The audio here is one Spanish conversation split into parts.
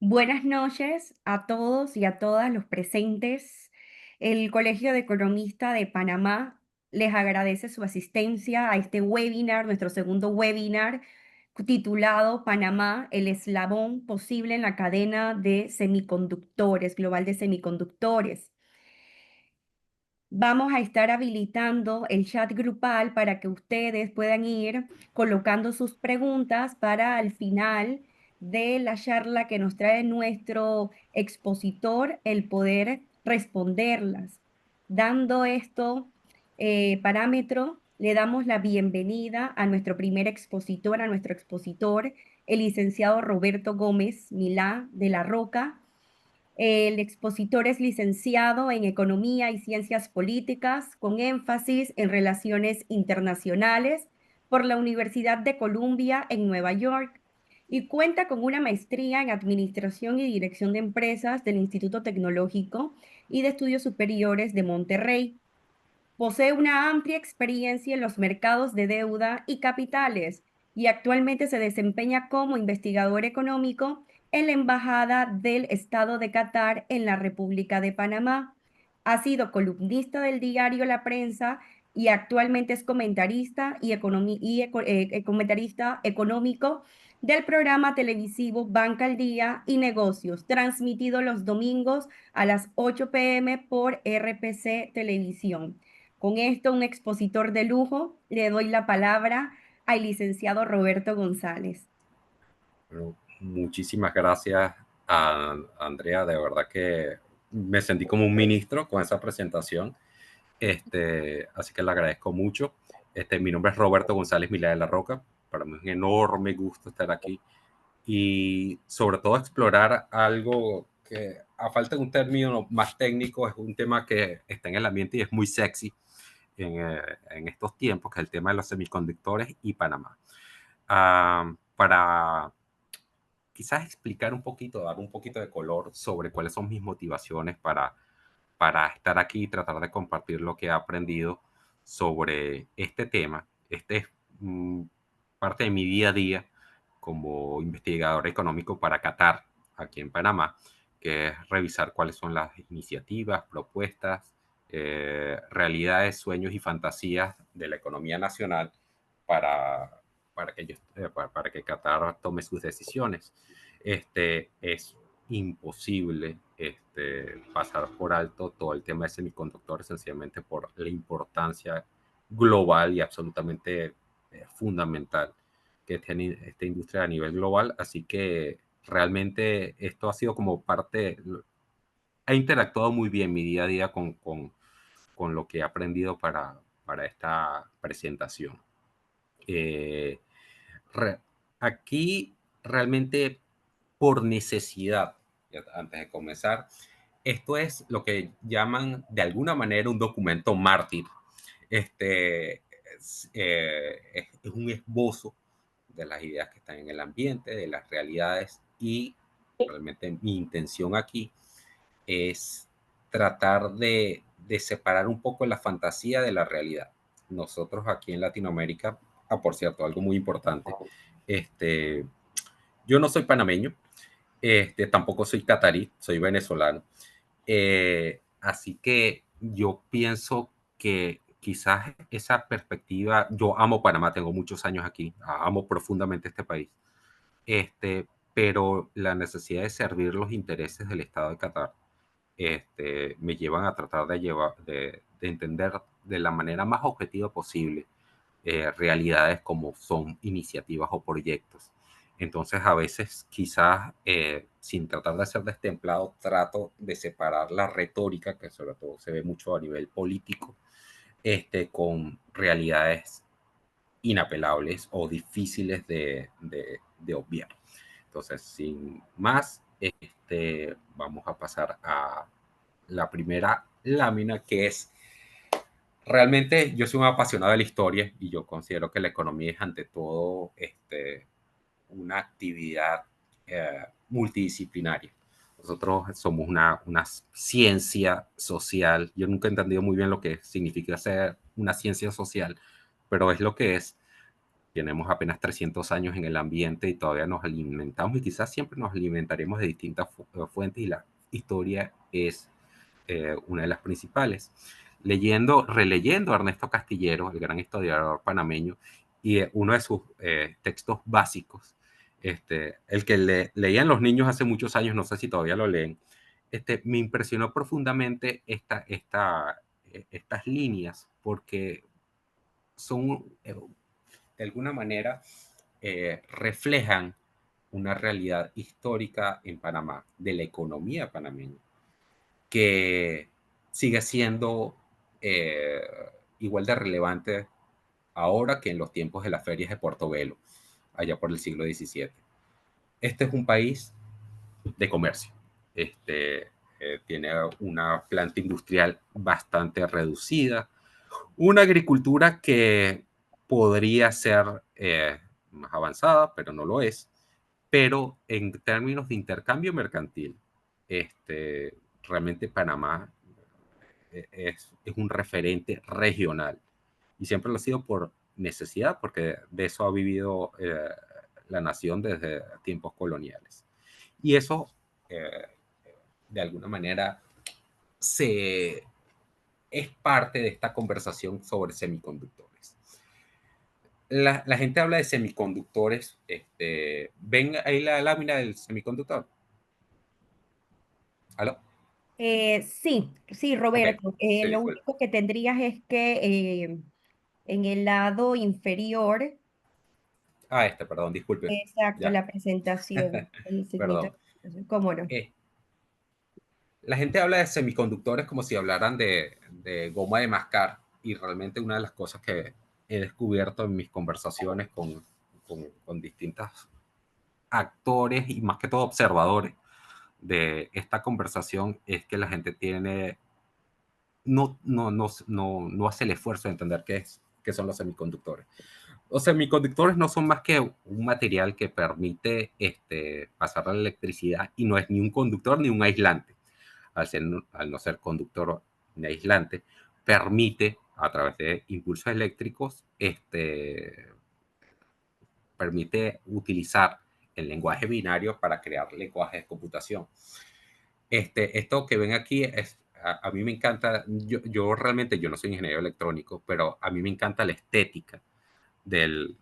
Buenas noches a todos y a todas los presentes. El Colegio de Economistas de Panamá les agradece su asistencia a este webinar, nuestro segundo webinar, titulado Panamá, el eslabón posible en la cadena de semiconductores, global de semiconductores. Vamos a estar habilitando el chat grupal para que ustedes puedan ir colocando sus preguntas para al final de la charla que nos trae nuestro expositor, el poder responderlas. Dando esto parámetro, le damos la bienvenida a nuestro primer expositor, a nuestro expositor, el licenciado Roberto Gómez Milá de la Roca. El expositor es licenciado en Economía y Ciencias Políticas, con énfasis en Relaciones Internacionales por la Universidad de Columbia en Nueva York y cuenta con una maestría en Administración y Dirección de Empresas del Instituto Tecnológico y de Estudios Superiores de Monterrey. Posee una amplia experiencia en los mercados de deuda y capitales y actualmente se desempeña como investigador económico en la Embajada del Estado de Qatar en la República de Panamá. Ha sido columnista del diario La Prensa y actualmente es comentarista comentarista económico del programa televisivo Banca al Día y Negocios, transmitido los domingos a las 8 p.m. por RPC Televisión. Con esto, un expositor de lujo, le doy la palabra al licenciado Roberto González. Bueno, muchísimas gracias a Andrea, de verdad que me sentí como un ministro con esa presentación, así que le agradezco mucho. Mi nombre es Roberto González Milá de la Roca, para mí es un enorme gusto estar aquí y sobre todo explorar algo que a falta de un término más técnico es un tema que está en el ambiente y es muy sexy en estos tiempos, que es el tema de los semiconductores y Panamá. Para quizás explicar un poquito, dar un poquito de color sobre cuáles son mis motivaciones para estar aquí y tratar de compartir lo que he aprendido sobre este tema. Este es parte de mi día a día como investigador económico para Qatar, aquí en Panamá, que es revisar cuáles son las iniciativas, propuestas, realidades, sueños y fantasías de la economía nacional para, para que Qatar tome sus decisiones. Es imposible pasar por alto todo el tema de semiconductores, sencillamente por la importancia global y absolutamente fundamental que tiene esta industria a nivel global. Así que realmente esto ha sido como parte, ha interactuado muy bien mi día a día con lo que he aprendido para esta presentación. Eh, re, Aquí realmente por necesidad, antes de comenzar, esto es lo que llaman de alguna manera un documento mártir. Es un esbozo de las ideas que están en el ambiente, de las realidades, y realmente mi intención aquí es tratar de separar un poco la fantasía de la realidad. Nosotros aquí en Latinoamérica, por cierto, algo muy importante, este, yo no soy panameño, tampoco soy catarí, soy venezolano. Así que yo pienso que quizás esa perspectiva, yo amo Panamá, tengo muchos años aquí, amo profundamente este país, pero la necesidad de servir los intereses del Estado de Qatar me llevan a tratar de entender de la manera más objetiva posible realidades como son iniciativas o proyectos. Entonces, a veces, quizás, sin tratar de ser destemplado, trato de separar la retórica, que sobre todo se ve mucho a nivel político, con realidades inapelables o difíciles de obviar. Entonces, sin más, vamos a pasar a la primera lámina, que es realmente yo soy un apasionado de la historia y yo considero que la economía es ante todo una actividad multidisciplinaria. Nosotros somos una ciencia social. Yo nunca he entendido muy bien lo que significa ser una ciencia social, pero es lo que es. tenemos apenas 300 años en el ambiente y todavía nos alimentamos y quizás siempre nos alimentaremos de distintas fuentes y la historia es una de las principales. Releyendo a Ernesto Castillero, el gran historiador panameño, y uno de sus textos básicos, el que leían los niños hace muchos años, no sé si todavía lo leen, me impresionó profundamente estas líneas porque son, de alguna manera, reflejan una realidad histórica en Panamá, de la economía panameña, que sigue siendo eh, igual de relevante ahora que en los tiempos de las ferias de Portobelo, allá por el siglo XVII. Este es un país de comercio. Tiene una planta industrial bastante reducida, una agricultura que podría ser más avanzada, pero no lo es. Pero en términos de intercambio mercantil, realmente Panamá es un referente regional y siempre lo ha sido por necesidad, porque de eso ha vivido la nación desde tiempos coloniales. Y eso, eh, de alguna manera, se, es parte de esta conversación sobre semiconductores. La gente habla de semiconductores. ¿Ven ahí la lámina del semiconductor? ¿Aló? Sí, sí, Ok, Roberto. sí, Lo disculpe. único que tendrías es que en el lado inferior, Perdón, disculpe. exacto, Ya, la presentación, el signito, perdón. ¿cómo no? Eh, la gente habla de semiconductores como si hablaran de goma de mascar, y realmente una de las cosas que he descubierto en mis conversaciones con distintos actores y más que todo observadores de esta conversación es que la gente no hace el esfuerzo de entender qué son los semiconductores. Los semiconductores no son más que un material que permite pasar la electricidad y no es ni un conductor ni un aislante. Al no ser conductor ni aislante, permite a través de impulsos eléctricos, permite utilizar el lenguaje binario para crear lenguaje de computación. Esto que ven aquí a mí me encanta. Yo realmente yo no soy ingeniero electrónico, pero a mí me encanta la estética del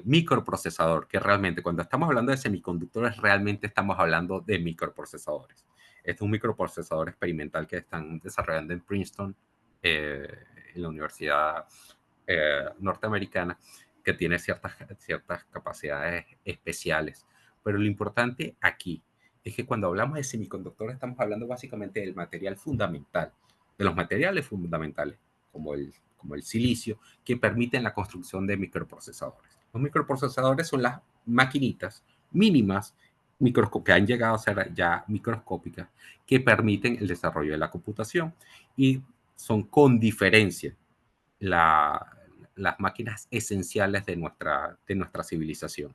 microprocesador, que realmente cuando estamos hablando de semiconductores, realmente estamos hablando de microprocesadores. Este es un microprocesador experimental que están desarrollando en Princeton, eh, en la Universidad norteamericana, que tiene ciertas capacidades especiales. Pero lo importante aquí es que cuando hablamos de semiconductores estamos hablando básicamente del material fundamental, de los materiales fundamentales, como el silicio, que permiten la construcción de microprocesadores. Los microprocesadores son las maquinitas mínimas que han llegado a ser ya microscópicas, que permiten el desarrollo de la computación y son con diferencia la, las máquinas esenciales de nuestra civilización.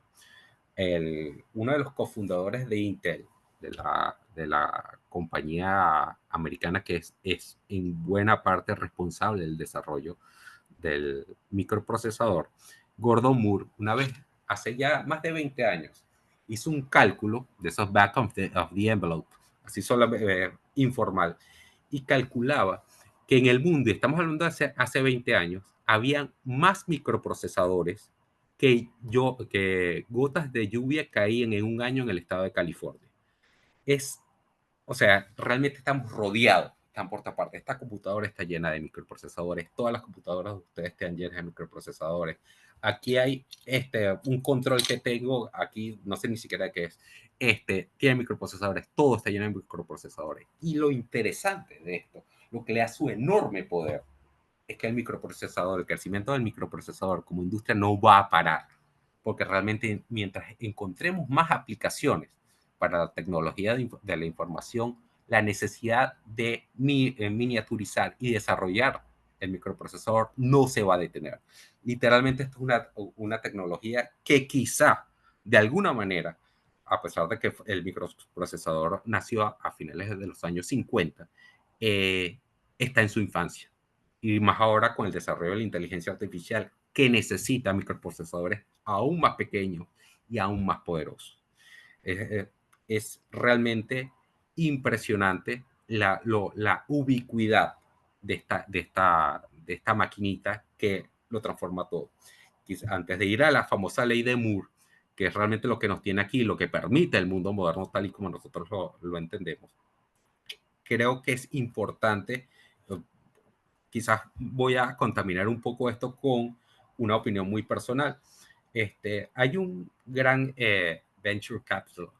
Uno de los cofundadores de Intel, de la compañía americana que es en buena parte responsable del desarrollo del microprocesador, Gordon Moore, una vez, hace ya más de 20 años, hizo un cálculo de esos back of the envelope, así solo informal, y calculaba que en el mundo, y estamos hablando de hace 20 años, habían más microprocesadores que gotas de lluvia caían en un año en el estado de California. Es, o sea, realmente estamos rodeados, están por todas partes. Esta computadora está llena de microprocesadores, todas las computadoras de ustedes están llenas de microprocesadores. Aquí hay un control que tengo, aquí no sé ni siquiera qué es, tiene microprocesadores, todo está lleno de microprocesadores. Y lo interesante de esto, lo que le da su enorme poder, es que el crecimiento del microprocesador como industria no va a parar, porque realmente mientras encontremos más aplicaciones para la tecnología de la información, la necesidad de miniaturizar y desarrollar el microprocesador no se va a detener. Literalmente esto es una tecnología que quizá, de alguna manera, a pesar de que el microprocesador nació a finales de los años 50, está en su infancia y más ahora con el desarrollo de la inteligencia artificial. que necesita microprocesadores aún más pequeños y aún más poderosos. Es, es realmente impresionante la ubicuidad de esta maquinita que lo transforma todo. Antes de ir a la famosa ley de Moore, que es realmente lo que nos tiene aquí, lo que permite el mundo moderno tal y como nosotros lo entendemos, creo que es importante, quizás voy a contaminar un poco esto con una opinión muy personal. Hay un gran venture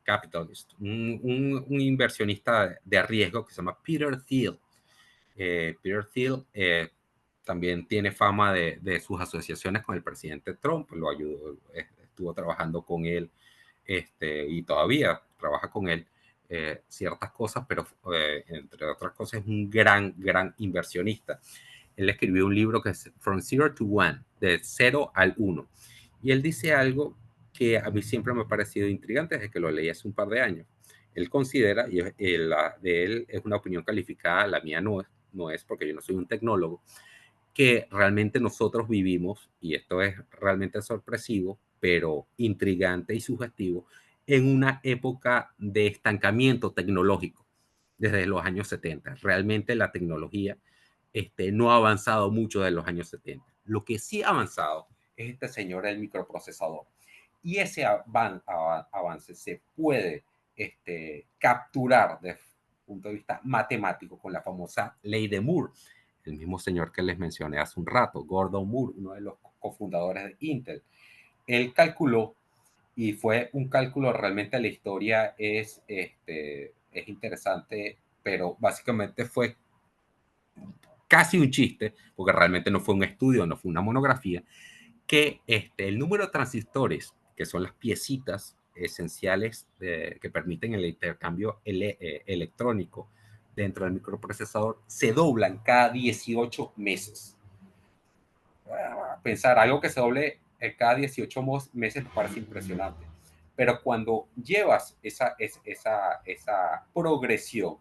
capitalist, un inversionista de riesgo que se llama Peter Thiel. Peter Thiel también tiene fama de sus asociaciones con el presidente Trump, lo ayudó, estuvo trabajando con él y todavía trabaja con él ciertas cosas, pero entre otras cosas es un gran inversionista. Él escribió un libro que es From Zero to One, de 0 al 1. Y él dice algo que a mí siempre me ha parecido intrigante desde que lo leí hace un par de años. Él considera, y la de él es una opinión calificada, la mía no es porque yo no soy un tecnólogo, que realmente nosotros vivimos, y esto es realmente sorpresivo, pero intrigante y sugestivo, en una época de estancamiento tecnológico desde los años 70. Realmente la tecnología no ha avanzado mucho desde los años 70. Lo que sí ha avanzado es este señor, el microprocesador. Y ese avance se puede capturar desde el punto de vista matemático con la famosa ley de Moore. El mismo señor que les mencioné hace un rato, Gordon Moore, uno de los cofundadores de Intel. Él calculó, y fue un cálculo realmente, la historia es interesante, pero básicamente fue casi un chiste, porque realmente no fue un estudio, no fue una monografía, que el número de transistores, que son las piecitas esenciales que permiten el intercambio electrónico dentro del microprocesador, se doblan cada 18 meses. Pensar algo que se doble cada 18 meses parece impresionante, pero cuando llevas esa progresión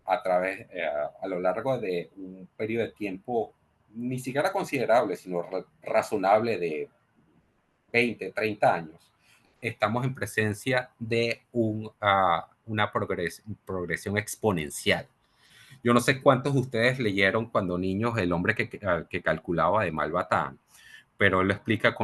a través, a lo largo de un periodo de tiempo ni siquiera considerable, sino razonable de 20, 30 años, estamos en presencia de una progresión exponencial. Yo no sé cuántos de ustedes leyeron cuando niños El hombre que calculaba de Malbatán, pero él lo explica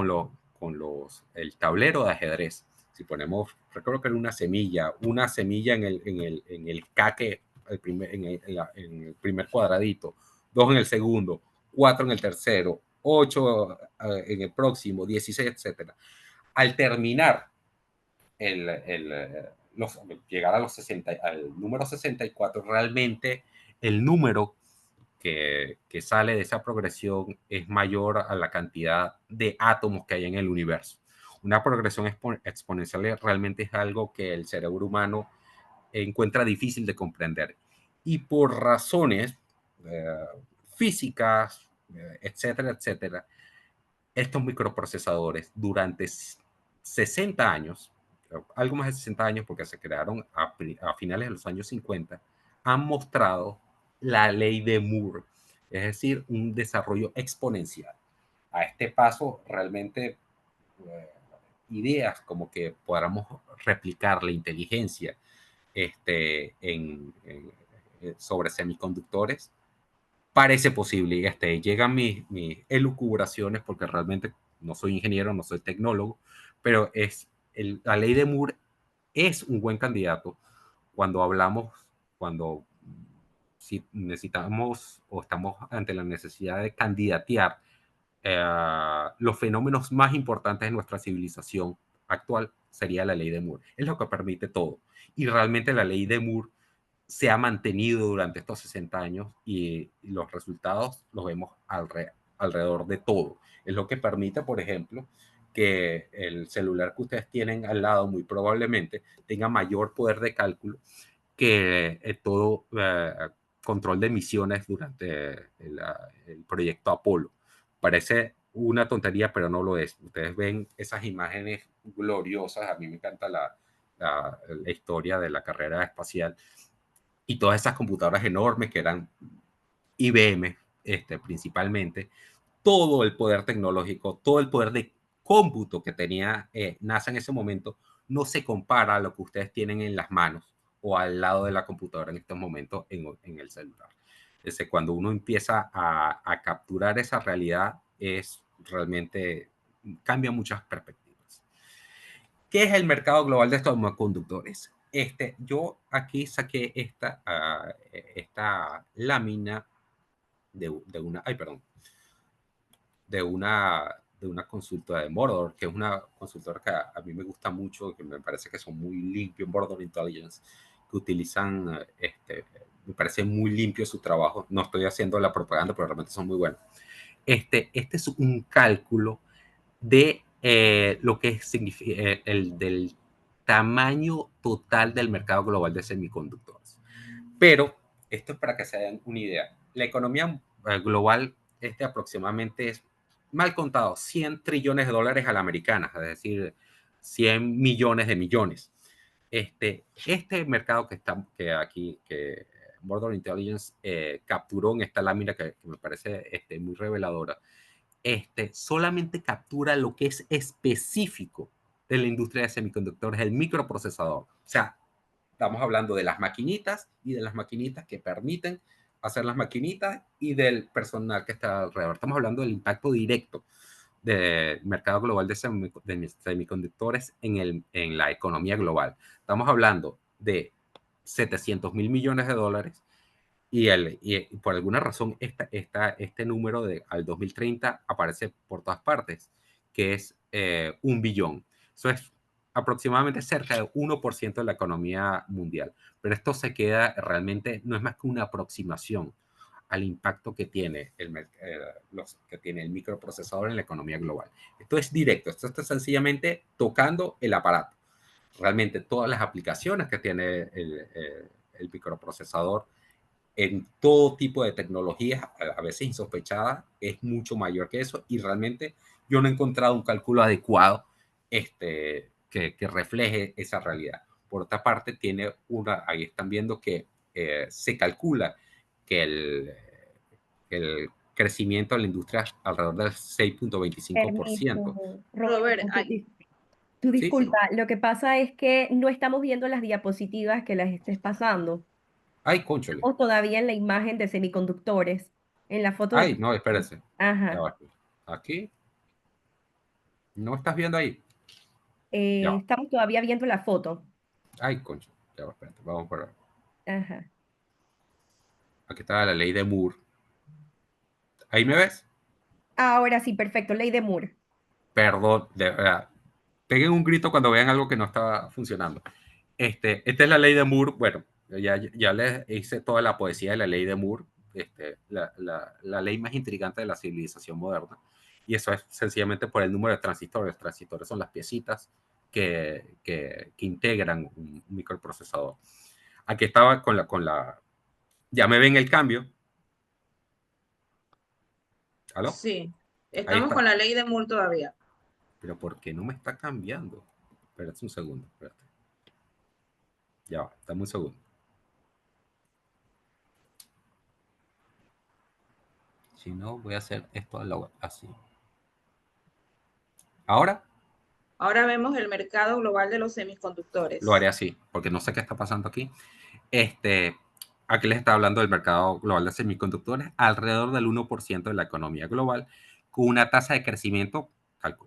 el tablero de ajedrez. Si ponemos, recuerdo que era una semilla en el caque, en el primer cuadradito, 2 en el segundo, 4 en el tercero, 8 en el próximo, 16, etcétera. Al terminar llegar a al número 64, realmente el número que sale de esa progresión es mayor a la cantidad de átomos que hay en el universo. Una progresión exponencial realmente es algo que el cerebro humano encuentra difícil de comprender. Y por razones eh, físicas, etcétera, estos microprocesadores durante 60 años, algo más de 60 años porque se crearon a finales de los años 50, han mostrado la ley de Moore, es decir, un desarrollo exponencial. A este paso, realmente, ideas como que podamos replicar la inteligencia sobre semiconductores parece posible. Y llegan mis elucubraciones, porque realmente no soy ingeniero, no soy tecnólogo, pero la ley de Moore es un buen candidato cuando hablamos, cuando si necesitamos o estamos ante la necesidad de candidatear los fenómenos más importantes de nuestra civilización actual, sería la ley de Moore. Es lo que permite todo. Y realmente la ley de Moore se ha mantenido durante estos 60 años y los resultados los vemos alrededor de todo. Es lo que permite, por ejemplo, que el celular que ustedes tienen al lado muy probablemente tenga mayor poder de cálculo que todo control de misiones durante el proyecto Apolo. Parece una tontería, pero no lo es. Ustedes ven esas imágenes gloriosas. A mí me encanta la historia de la carrera espacial y todas esas computadoras enormes que eran IBM, principalmente, todo el poder tecnológico, todo el poder de cómputo que tenía NASA en ese momento, no se compara a lo que ustedes tienen en las manos o al lado de la computadora en estos momentos en el celular. Cuando uno empieza a capturar esa realidad, es realmente cambia muchas perspectivas. ¿Qué es el mercado global de estos semiconductores? Yo aquí saqué esta lámina de una, ay, perdón, de una consultora de Mordor, que es una consultora que a mí me gusta mucho, que me parece que son muy limpios, Mordor Intelligence, que utilizan, me parece muy limpio su trabajo. No estoy haciendo la propaganda, pero realmente son muy buenos. Este es un cálculo de lo que significa del tamaño total del mercado global de semiconductores. Pero esto es para que se den una idea. La economía global aproximadamente es, mal contado, 100 trillones de dólares a la americana, es decir, 100 millones de millones. Este mercado que aquí, que Mordor Intelligence capturó en esta lámina que me parece muy reveladora, solamente captura lo que es específico de la industria de semiconductores, el microprocesador. O sea, estamos hablando de las maquinitas y de las maquinitas que permiten hacer las maquinitas y del personal que está alrededor. Estamos hablando del impacto directo del mercado global de semiconductores en la economía global. Estamos hablando de 700 mil millones de dólares y por alguna razón este número al 2030 aparece por todas partes, que es 1 billón. Eso es aproximadamente cerca del 1% de la economía mundial. Pero esto se queda realmente, no es más que una aproximación al impacto que tiene que tiene el microprocesador en la economía global. Esto es directo, esto está sencillamente tocando el aparato. Realmente todas las aplicaciones que tiene el microprocesador en todo tipo de tecnologías, a veces insospechadas, es mucho mayor que eso y realmente yo no he encontrado un cálculo adecuado que refleje esa realidad. Por otra parte, ahí están viendo que se calcula que el crecimiento de la industria es alrededor del 6.25%. Permiso, Robert, Roberto, tú Sí, sí. disculpa, lo que pasa es que no estamos viendo las diapositivas que las estés pasando, Ay, cónchole. o todavía en la imagen de semiconductores, en la foto Ay, de... no, espérese. Ya Ajá, va. Aquí. ¿No estás viendo ahí? Ya va. estamos todavía viendo la foto. Ay, concho. Ya va, espérate. Vamos por ahí. Ajá. Aquí está la ley de Moore. ¿Ahí me ves? Ahora sí, perfecto, ley de Moore. Perdón, de verdad. Peguen un grito cuando vean algo que no está funcionando. Esta es la ley de Moore. Bueno, ya les hice toda la poesía de la ley de Moore, la ley más intrigante de la civilización moderna. Y eso es sencillamente por el número de transistores. Transistores son las piecitas que integran un microprocesador. Aquí estaba ya me ven el cambio. ¿Aló? sí, Ahí estamos con está. la ley de Moore todavía. Pero ¿por qué no me está cambiando? Espérate un segundo, espérate. Ya va, dame un segundo. Si no, voy a hacer esto así. ¿Ahora? Ahora vemos el mercado global de los Lo haré semiconductores. así, porque no sé qué está pasando aquí. Este, Aquí les está hablando del mercado global de semiconductores, alrededor del 1% de la economía global, con una tasa de crecimiento,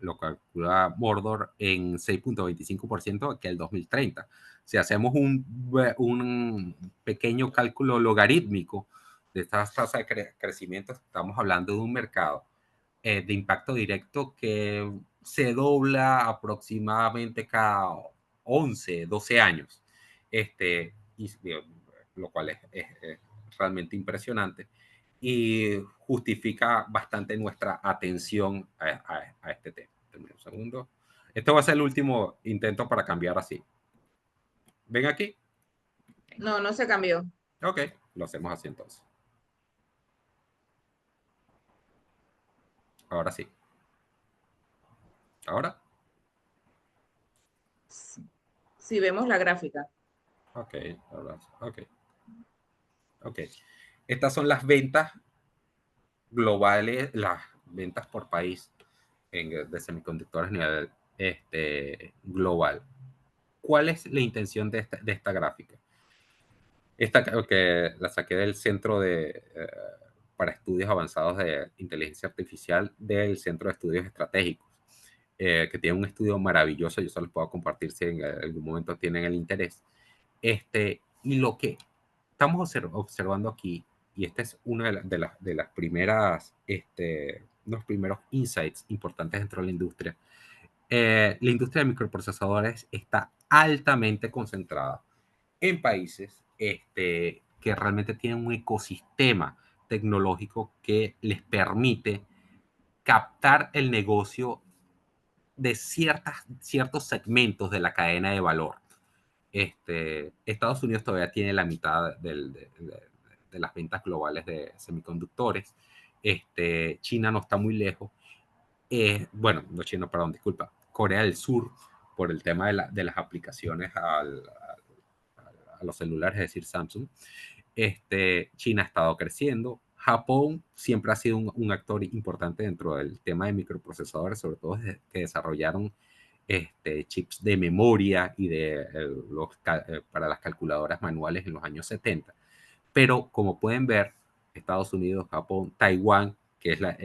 lo calcula Mordor, en 6.25% aquí al 2030. Si hacemos un pequeño cálculo logarítmico de estas tasas de crecimiento, estamos hablando de un mercado de impacto directo que se dobla aproximadamente cada 11, 12 años. Y, lo cual es realmente impresionante y justifica bastante nuestra atención a este tema. Un segundo. Este va a ser el último intento para cambiar así. ¿Ven aquí? No, no se cambió. Ok, lo hacemos así entonces. Ahora sí. Ahora. Si vemos la gráfica. Ok, ahora. Ok. Ok. Estas son las ventas globales, ventas por país de semiconductores a nivel global. ¿Cuál es la intención de esta gráfica? Esta que la saqué del Centro para Estudios Avanzados de Inteligencia Artificial del Centro de Estudios Estratégicos, que tiene un estudio maravilloso. Yo se los puedo compartir si en algún momento tienen el interés. Y lo que estamos observando aquí, y este es uno de las primeras, los primeros insights importantes dentro de la industria de microprocesadores está altamente concentrada en países que realmente tienen un ecosistema tecnológico que les permite captar el negocio de ciertos segmentos de la cadena de valor. Estados Unidos todavía tiene la mitad de las ventas globales de semiconductores. China no está muy lejos. Bueno, no China, perdón, disculpa. Corea del Sur, por el tema de las aplicaciones a los celulares, es decir, Samsung. China ha estado creciendo. Japón siempre ha sido un actor importante dentro del tema de microprocesadores, sobre todo desde que desarrollaron chips de memoria y para las calculadoras manuales en los años 70. Pero como pueden ver, Estados Unidos, Japón, Taiwán, que es la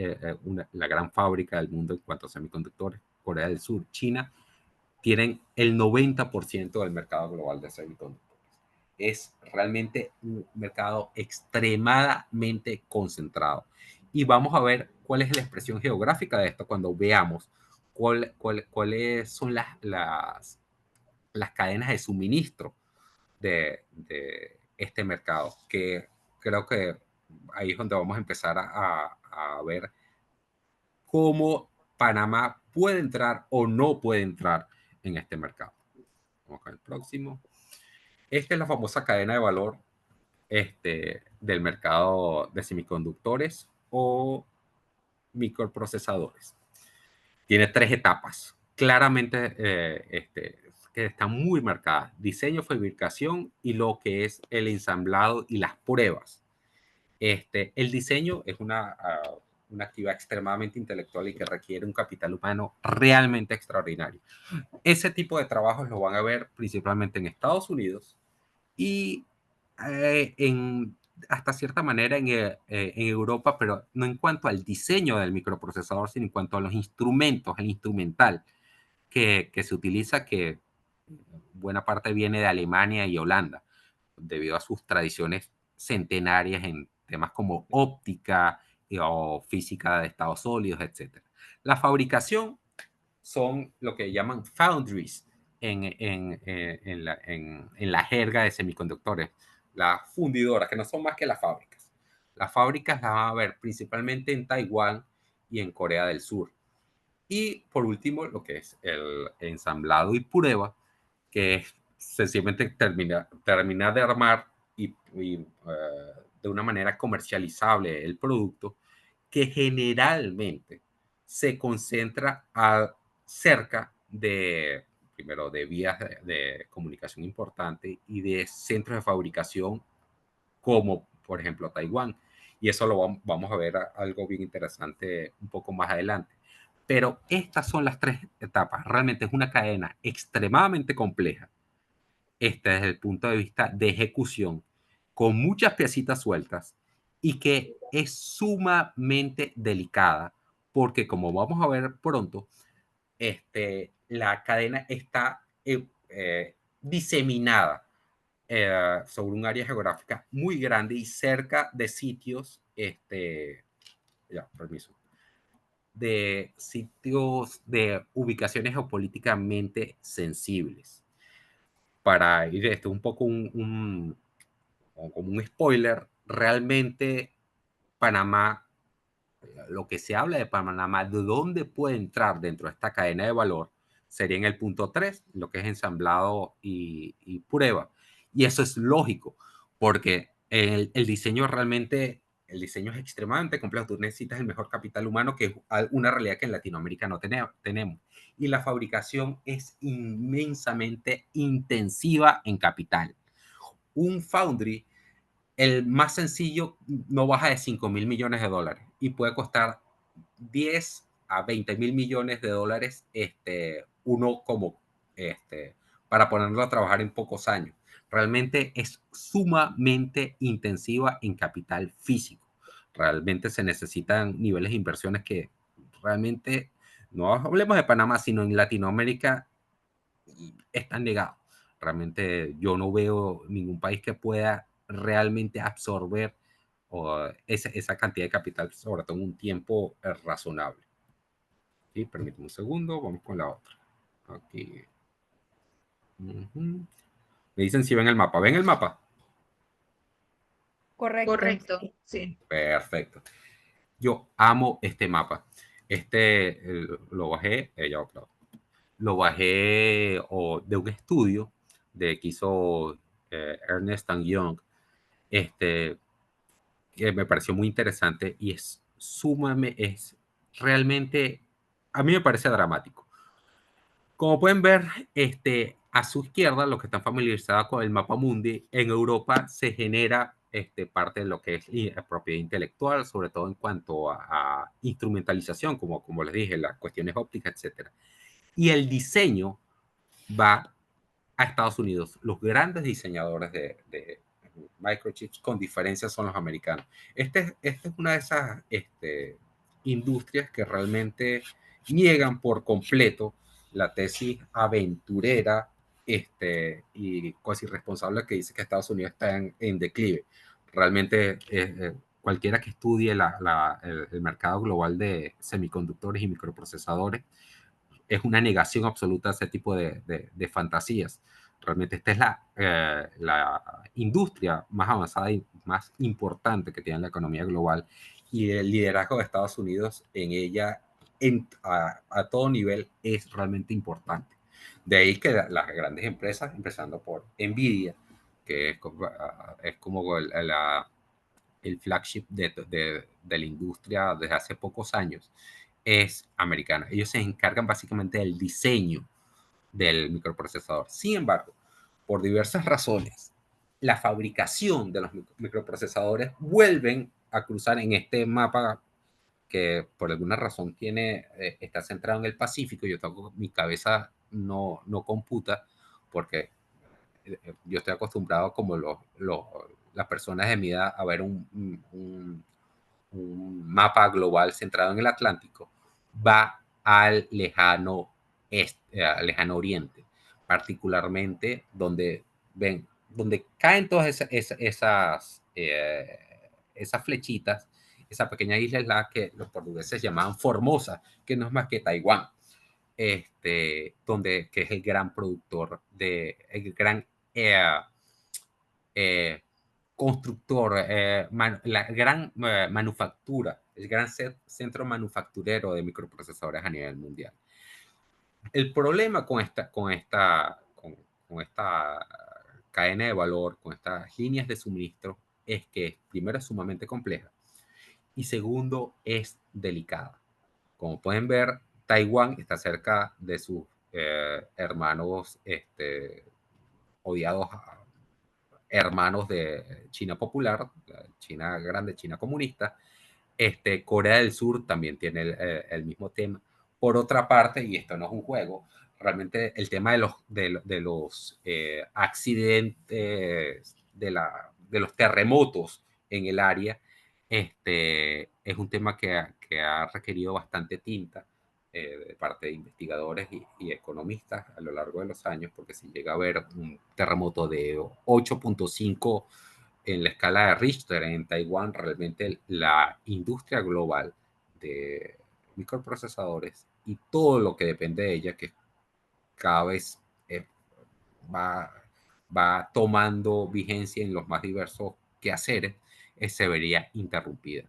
gran fábrica del mundo en cuanto a semiconductores, Corea del Sur, China, tienen el 90% del mercado global de semiconductores. Es realmente un mercado extremadamente concentrado. Y vamos a ver cuál es la expresión geográfica de esto cuando veamos cuáles son las cadenas de suministro de este mercado, que creo que ahí es donde vamos a empezar a ver cómo Panamá puede entrar o no puede entrar en este mercado. Vamos con el próximo. Esta es la famosa cadena de valor del mercado de semiconductores o microprocesadores. Tiene 3 etapas, claramente que están muy marcadas: diseño, fabricación y lo que es el ensamblado y las pruebas. El diseño es una actividad extremadamente intelectual y que requiere un capital humano realmente extraordinario. Ese tipo de trabajos lo van a ver principalmente en Estados Unidos y hasta cierta manera en Europa, pero no en cuanto al diseño del microprocesador, sino en cuanto a los instrumentos, el instrumental que se utiliza, que buena parte viene de Alemania y Holanda, debido a sus tradiciones centenarias en temas como óptica o física de estados sólidos, etc. La fabricación son lo que llaman foundries en la jerga de semiconductores, las fundidoras, que no son más que las fábricas. Las fábricas las van a ver principalmente en Taiwán y en Corea del Sur. Y por último, lo que es el ensamblado y prueba, que es sencillamente terminar de armar y de una manera comercializable el producto, que generalmente se concentra cerca de, primero, de vías de comunicación importante y de centros de fabricación como, por ejemplo, Taiwán. Y eso lo vamos a ver algo bien interesante un poco más adelante. Pero estas son las 3 etapas. Realmente es una cadena extremadamente compleja, desde el punto de vista de ejecución, con muchas piecitas sueltas y que es sumamente delicada, porque como vamos a ver pronto, la cadena está diseminada sobre un área geográfica muy grande y cerca de sitios, de sitios de ubicaciones geopolíticamente sensibles. Para ir esto un poco como un spoiler, realmente Panamá, lo que se habla de Panamá, de dónde puede entrar dentro de esta cadena de valor, sería en el punto 3, lo que es ensamblado y prueba. Y eso es lógico, porque el diseño es extremadamente complejo. Tú necesitas el mejor capital humano, que es una realidad que en Latinoamérica no tenemos. Y la fabricación es inmensamente intensiva en capital. Un foundry, el más sencillo, no baja de $5,000 millones y puede costar 10 a 20 mil millones de dólares, uno como, para ponerlo a trabajar en pocos años. Realmente es sumamente intensiva en capital físico. Realmente se necesitan niveles de inversiones que realmente, no hablemos de Panamá, sino en Latinoamérica, están negados. Realmente yo no veo ningún país que pueda realmente absorber esa cantidad de capital, sobre todo en un tiempo razonable. ¿Sí? Permíteme un segundo, vamos con la otra. Aquí. Me dicen si ven el mapa. ¿Ven el mapa? Correcto. Correcto, sí. Perfecto. Yo amo este mapa. Lo bajé, claro, lo bajé de un estudio que hizo Ernest Young, que me pareció muy interesante y es realmente, a mí me parece dramático. Como pueden ver, a su izquierda, los que están familiarizados con el mapa mundi, en Europa se genera parte de lo que es propiedad intelectual, sobre todo en cuanto a instrumentalización, como les dije, las cuestiones ópticas, etcétera. Y el diseño va a Estados Unidos. Los grandes diseñadores de microchips, con diferencia, son los americanos. Esta es una de esas industrias que realmente niegan por completo la tesis aventurera y casi irresponsable que dice que Estados Unidos está en declive. Realmente, cualquiera que estudie el mercado global de semiconductores y microprocesadores, es una negación absoluta a ese tipo de fantasías. Realmente esta es la industria más avanzada y más importante que tiene la economía global, y el liderazgo de Estados Unidos en ella a todo nivel es realmente importante. De ahí que las grandes empresas, empezando por Nvidia, que es como el flagship de la industria desde hace pocos años, es americana. Ellos se encargan básicamente del diseño del microprocesador. Sin embargo, por diversas razones, la fabricación de los microprocesadores vuelven a cruzar en este mapa que por alguna razón está centrado en el Pacífico. Mi cabeza no computa porque yo estoy acostumbrado como las personas de mi edad a ver un mapa global centrado en el Atlántico, va al lejano oriente, particularmente donde caen todas esas flechitas, esa pequeña isla es la que los portugueses llamaban Formosa, que no es más que Taiwán, que es el gran productor, el gran eh, constructor, la gran manufactura, el gran centro manufacturero de microprocesadores a nivel mundial. El problema con esta cadena de valor, con estas líneas de suministro, es que primero es sumamente compleja y segundo es delicada. Como pueden ver, Taiwán está cerca de sus hermanos odiados, hermanos de China popular, China grande, China comunista. Corea del Sur también tiene el mismo tema. Por otra parte, y esto no es un juego, realmente el tema de los accidentes, de los terremotos en el área, es un tema que ha requerido bastante tinta de parte de investigadores y economistas a lo largo de los años, porque si llega a haber un terremoto de 8.5 en la escala de Richter en Taiwán, realmente la industria global de microprocesadores y todo lo que depende de ella, que cada vez va, va tomando vigencia en los más diversos quehaceres, se vería interrumpida.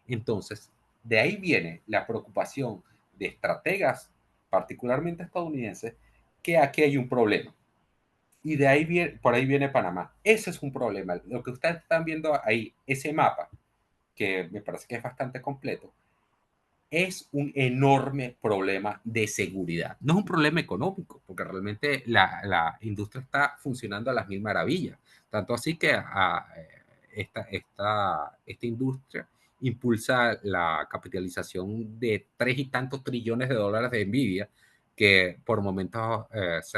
Entonces, de ahí viene la preocupación de estrategas, particularmente estadounidenses, que aquí hay un problema. Y por ahí viene Panamá. Ese es un problema. Lo que ustedes están viendo ahí, ese mapa, que me parece que es bastante completo, es un enorme problema de seguridad. No es un problema económico, porque realmente la industria está funcionando a las mil maravillas. Tanto así que esta industria impulsa la capitalización de 3 y tantos trillones de dólares de Nvidia, que por momentos se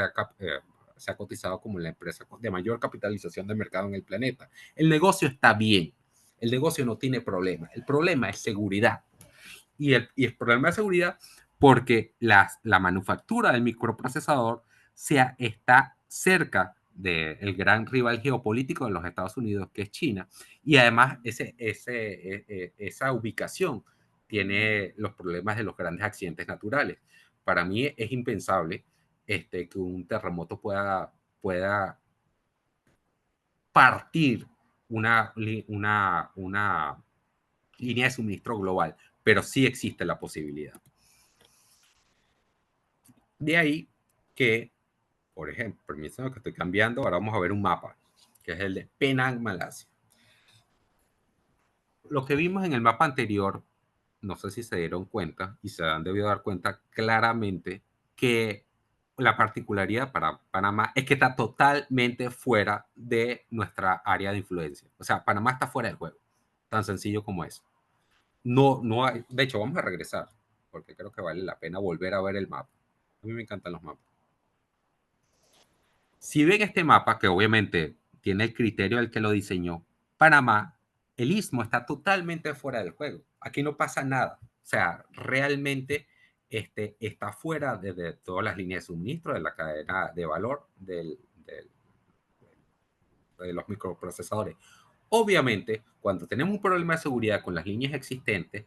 ha cotizado como la empresa de mayor capitalización de mercado en el planeta. El negocio está bien, el negocio no tiene problema, el problema es seguridad. Y el problema de seguridad porque la manufactura del microprocesador está cerca del gran rival geopolítico de los Estados Unidos, que es China, y además esa ubicación tiene los problemas de los grandes accidentes naturales. Para mí es impensable que un terremoto pueda partir una línea de suministro global, pero sí existe la posibilidad. De ahí que, por ejemplo, permítanme que estoy cambiando, ahora vamos a ver un mapa, que es el de Penang, Malasia. Lo que vimos en el mapa anterior, no sé si se dieron cuenta y se han debido dar cuenta claramente que la particularidad para Panamá es que está totalmente fuera de nuestra área de influencia. O sea, Panamá está fuera del juego, tan sencillo como eso. No hay, de hecho, vamos a regresar, porque creo que vale la pena volver a ver el mapa. A mí me encantan los mapas. Si ven este mapa, que obviamente tiene el criterio del que lo diseñó, Panamá, el istmo está totalmente fuera del juego. Aquí no pasa nada. O sea, realmente está fuera de todas las líneas de suministro, de la cadena de valor de los microprocesadores. Obviamente, cuando tenemos un problema de seguridad con las líneas existentes,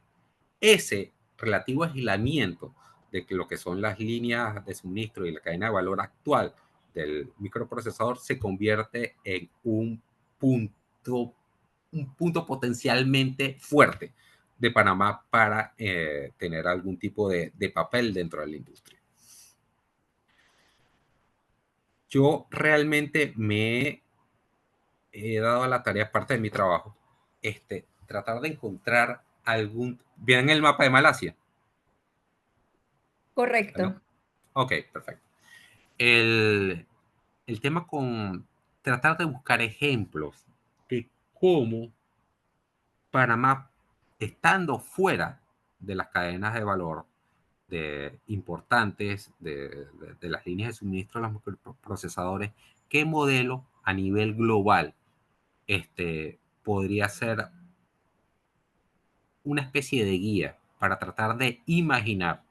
ese relativo aislamiento de lo que son las líneas de suministro y la cadena de valor actual del microprocesador se convierte en un punto potencialmente fuerte de Panamá para tener algún tipo de papel dentro de la industria. Yo realmente me he dado a la tarea, parte de mi trabajo, tratar de encontrar algún... ¿Vean el mapa de Malasia? Correcto. ¿No? Ok, perfecto. El tema con tratar de buscar ejemplos de cómo Panamá, estando fuera de las cadenas de valor importantes de las líneas de suministro de los microprocesadores, qué modelo a nivel global podría ser una especie de guía para tratar de imaginar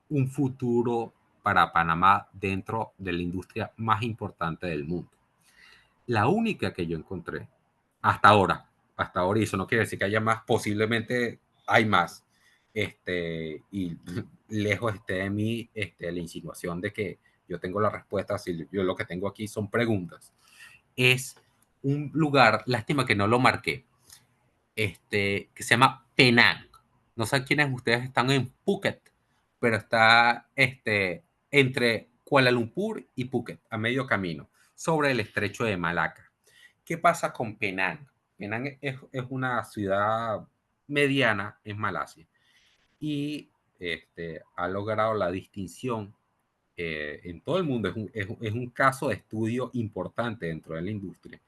un futuro para Panamá dentro de la industria más importante del mundo. La única que yo encontré hasta ahora, y eso no quiere decir que haya más, posiblemente hay más, y lejos esté de mí la insinuación de que yo tengo la respuesta, si yo lo que tengo aquí son preguntas, es un lugar, lástima que no lo marqué, que se llama Penang. No sé quiénes ustedes están en Phuket, pero está entre Kuala Lumpur y Phuket, a medio camino, sobre el estrecho de Malaca. ¿Qué pasa con Penang? Penang es una ciudad mediana en Malasia y ha logrado la distinción en todo el mundo. Es un caso de estudio importante dentro de la industria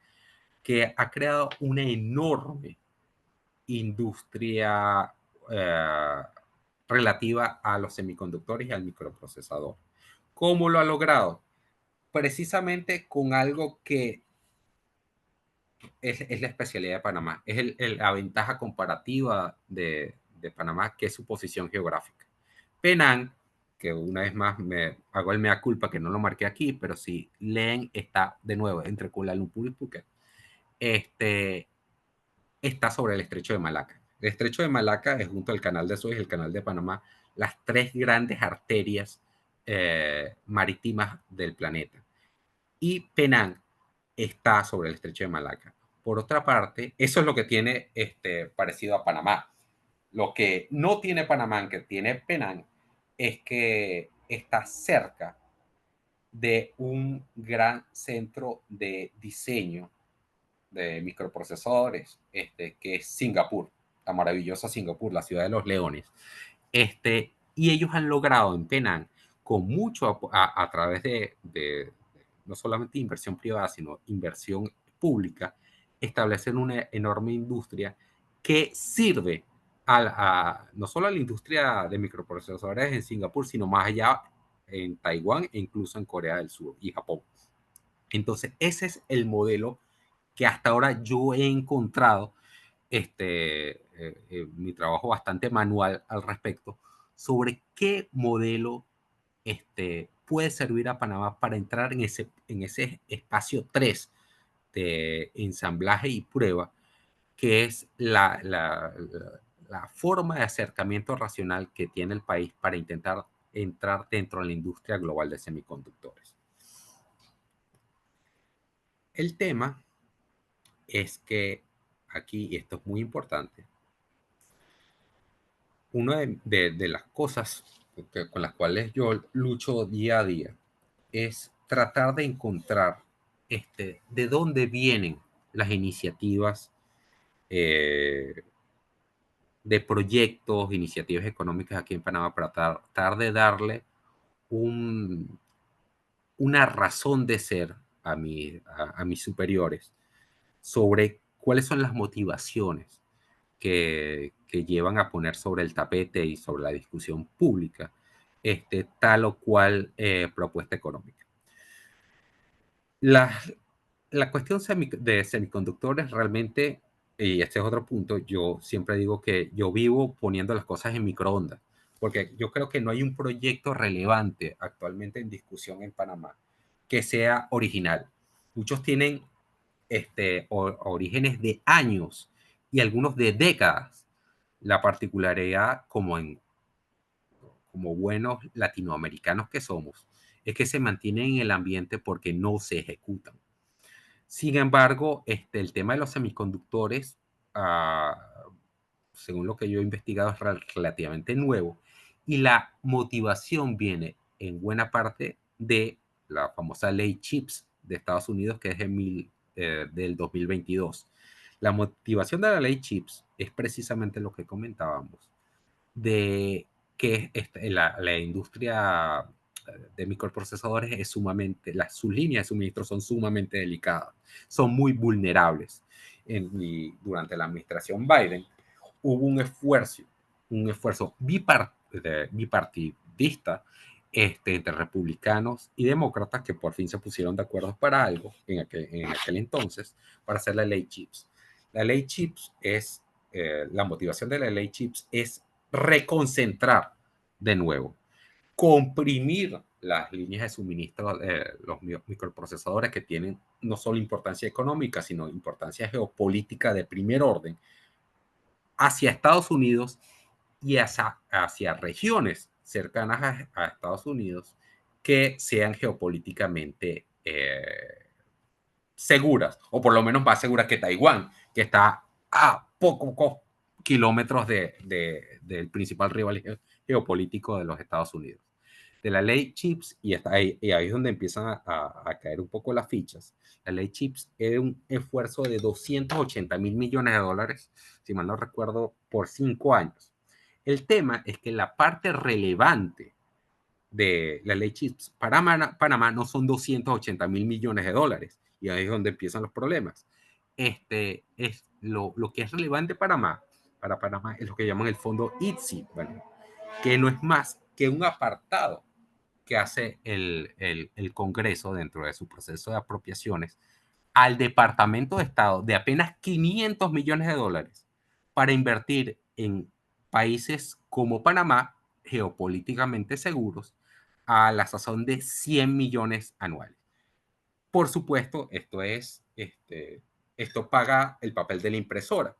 que ha creado una enorme industria relativa a los semiconductores y al microprocesador. ¿Cómo lo ha logrado? Precisamente con algo que es la especialidad de Panamá, es la ventaja comparativa de Panamá, que es su posición geográfica. Penang, que una vez más me hago el mea culpa que no lo marqué aquí, pero si leen, está de nuevo entre Kuala Lumpur y Phuket. Está sobre el estrecho de Malaca. El estrecho de Malaca es junto al canal de Suez y el canal de Panamá, las tres grandes arterias marítimas del planeta. Y Penang está sobre el estrecho de Malaca. Por otra parte, eso es lo que tiene parecido a Panamá. Lo que no tiene Panamá, que tiene Penang, es que está cerca de un gran centro de diseño de microprocesadores, que es Singapur, la maravillosa Singapur, la ciudad de los leones. Y ellos han logrado en Penang, con mucho a través de no solamente inversión privada, sino inversión pública, establecer una enorme industria que sirve no solo a la industria de microprocesadores en Singapur, sino más allá en Taiwán e incluso en Corea del Sur y Japón. Entonces, ese es el modelo que hasta ahora yo he encontrado mi trabajo bastante manual al respecto, sobre qué modelo puede servir a Panamá para entrar en ese espacio 3 de ensamblaje y prueba, que es la forma de acercamiento racional que tiene el país para intentar entrar dentro de la industria global de semiconductores. El tema es que aquí, y esto es muy importante, una de las cosas con las cuales yo lucho día a día es tratar de encontrar de dónde vienen las iniciativas de proyectos, iniciativas económicas aquí en Panamá para tratar de darle una razón de ser a mis superiores sobre cuáles son las motivaciones que llevan a poner sobre el tapete y sobre la discusión pública tal o cual propuesta económica. La cuestión de semiconductores realmente, y este es otro punto, yo siempre digo que yo vivo poniendo las cosas en microondas, porque yo creo que no hay un proyecto relevante actualmente en discusión en Panamá que sea original. Muchos tienen orígenes de años y algunos de décadas. La particularidad, como buenos latinoamericanos que somos, es que se mantienen en el ambiente porque no se ejecutan. Sin embargo, el tema de los semiconductores, según lo que yo he investigado, es relativamente nuevo y la motivación viene en buena parte de la famosa ley CHIPS de Estados Unidos, que es del 2022. La motivación de la ley CHIPS es precisamente lo que comentábamos, de que la industria de microprocesadores es sus líneas de suministro son sumamente delicadas, son muy vulnerables. Durante la administración Biden hubo un esfuerzo bipartidista entre republicanos y demócratas que por fin se pusieron de acuerdo para algo en aquel entonces, para hacer la ley CHIPS. La ley CHIPS la motivación de la ley CHIPS es reconcentrar de nuevo, comprimir las líneas de suministro de los microprocesadores que tienen no solo importancia económica, sino importancia geopolítica de primer orden, hacia Estados Unidos y hacia regiones cercanas a Estados Unidos que sean geopolíticamente seguras, o por lo menos más seguras que Taiwán, que está a pocos kilómetros del principal rival geopolítico de los Estados Unidos. De la ley CHIPS, y ahí es donde empiezan a caer un poco las fichas. La ley CHIPS es un esfuerzo de 280.000 millones de dólares, si mal no recuerdo, por 5 años. El tema es que la parte relevante de la ley CHIPS para Panamá no son 280.000 millones de dólares, y ahí es donde empiezan los problemas. Es lo que es relevante para Panamá es lo que llaman el fondo ITSI, bueno, que no es más que un apartado que hace el Congreso dentro de su proceso de apropiaciones al Departamento de Estado de apenas 500 millones de dólares para invertir en países como Panamá, geopolíticamente seguros, a la sazón de 100 millones anuales. Por supuesto, esto paga el papel de la impresora,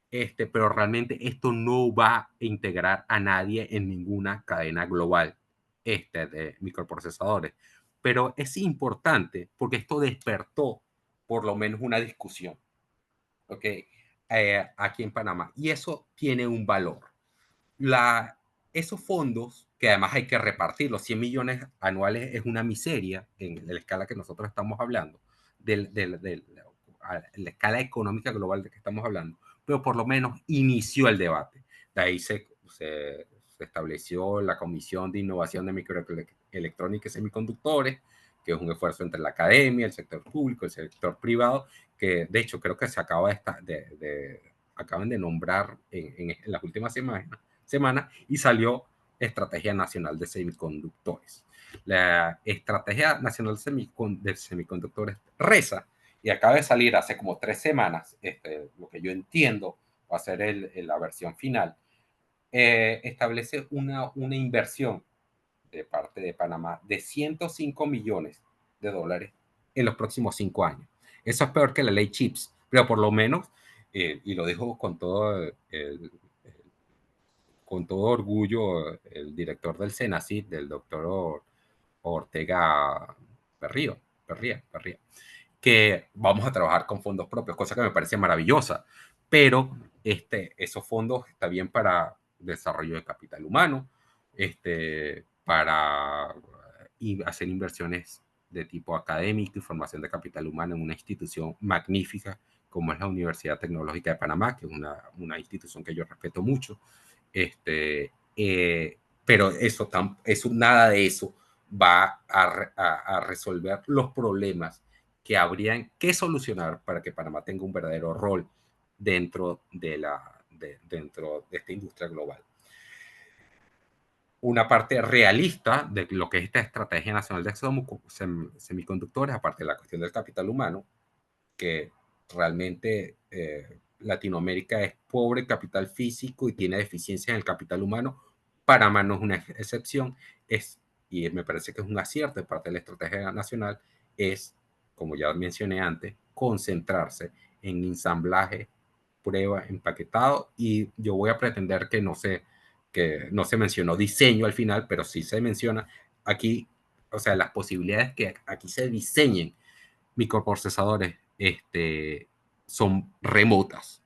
pero realmente esto no va a integrar a nadie en ninguna cadena global de microprocesadores. Pero es importante porque esto despertó por lo menos una discusión, ¿ok? Aquí en Panamá. Y eso tiene un valor. Esos fondos, que además hay que repartir, los 100 millones anuales es una miseria en la escala que nosotros estamos hablando, la escala económica global de que estamos hablando, pero por lo menos inició el debate. De ahí se estableció la Comisión de Innovación de Microelectrónica y Semiconductores, que es un esfuerzo entre la academia, el sector público, el sector privado, que de hecho creo que se acaba de acaban de nombrar en las últimas semanas y salió Estrategia Nacional de Semiconductores. La Estrategia Nacional de Semiconductores reza, y acaba de salir hace como 3 semanas, lo que yo entiendo va a ser la versión final, establece una inversión de parte de Panamá de 105 millones de dólares en los próximos 5 años. Eso es peor que la ley CHIPS, pero por lo menos, y lo dijo con todo orgullo el director del CENACYT, del doctor Ortega Perría, que vamos a trabajar con fondos propios, cosa que me parece maravillosa, pero esos fondos está bien para desarrollo de capital humano, para hacer inversiones de tipo académico y formación de capital humano en una institución magnífica como es la Universidad Tecnológica de Panamá, que es una institución que yo respeto mucho. Pero nada de eso va a resolver los problemas que habrían que solucionar para que Panamá tenga un verdadero rol dentro de esta industria global. Una parte realista de lo que es esta Estrategia Nacional de Semiconductores, aparte de la cuestión del capital humano, que realmente Latinoamérica es pobre en capital físico y tiene deficiencias en el capital humano. Panamá no es una excepción, y me parece que es un acierto de parte de la estrategia nacional, es, como ya mencioné antes, concentrarse en ensamblaje, prueba, empaquetado, y yo voy a pretender que no se mencionó diseño al final, pero sí se menciona aquí, o sea, las posibilidades que aquí se diseñen microprocesadores son remotas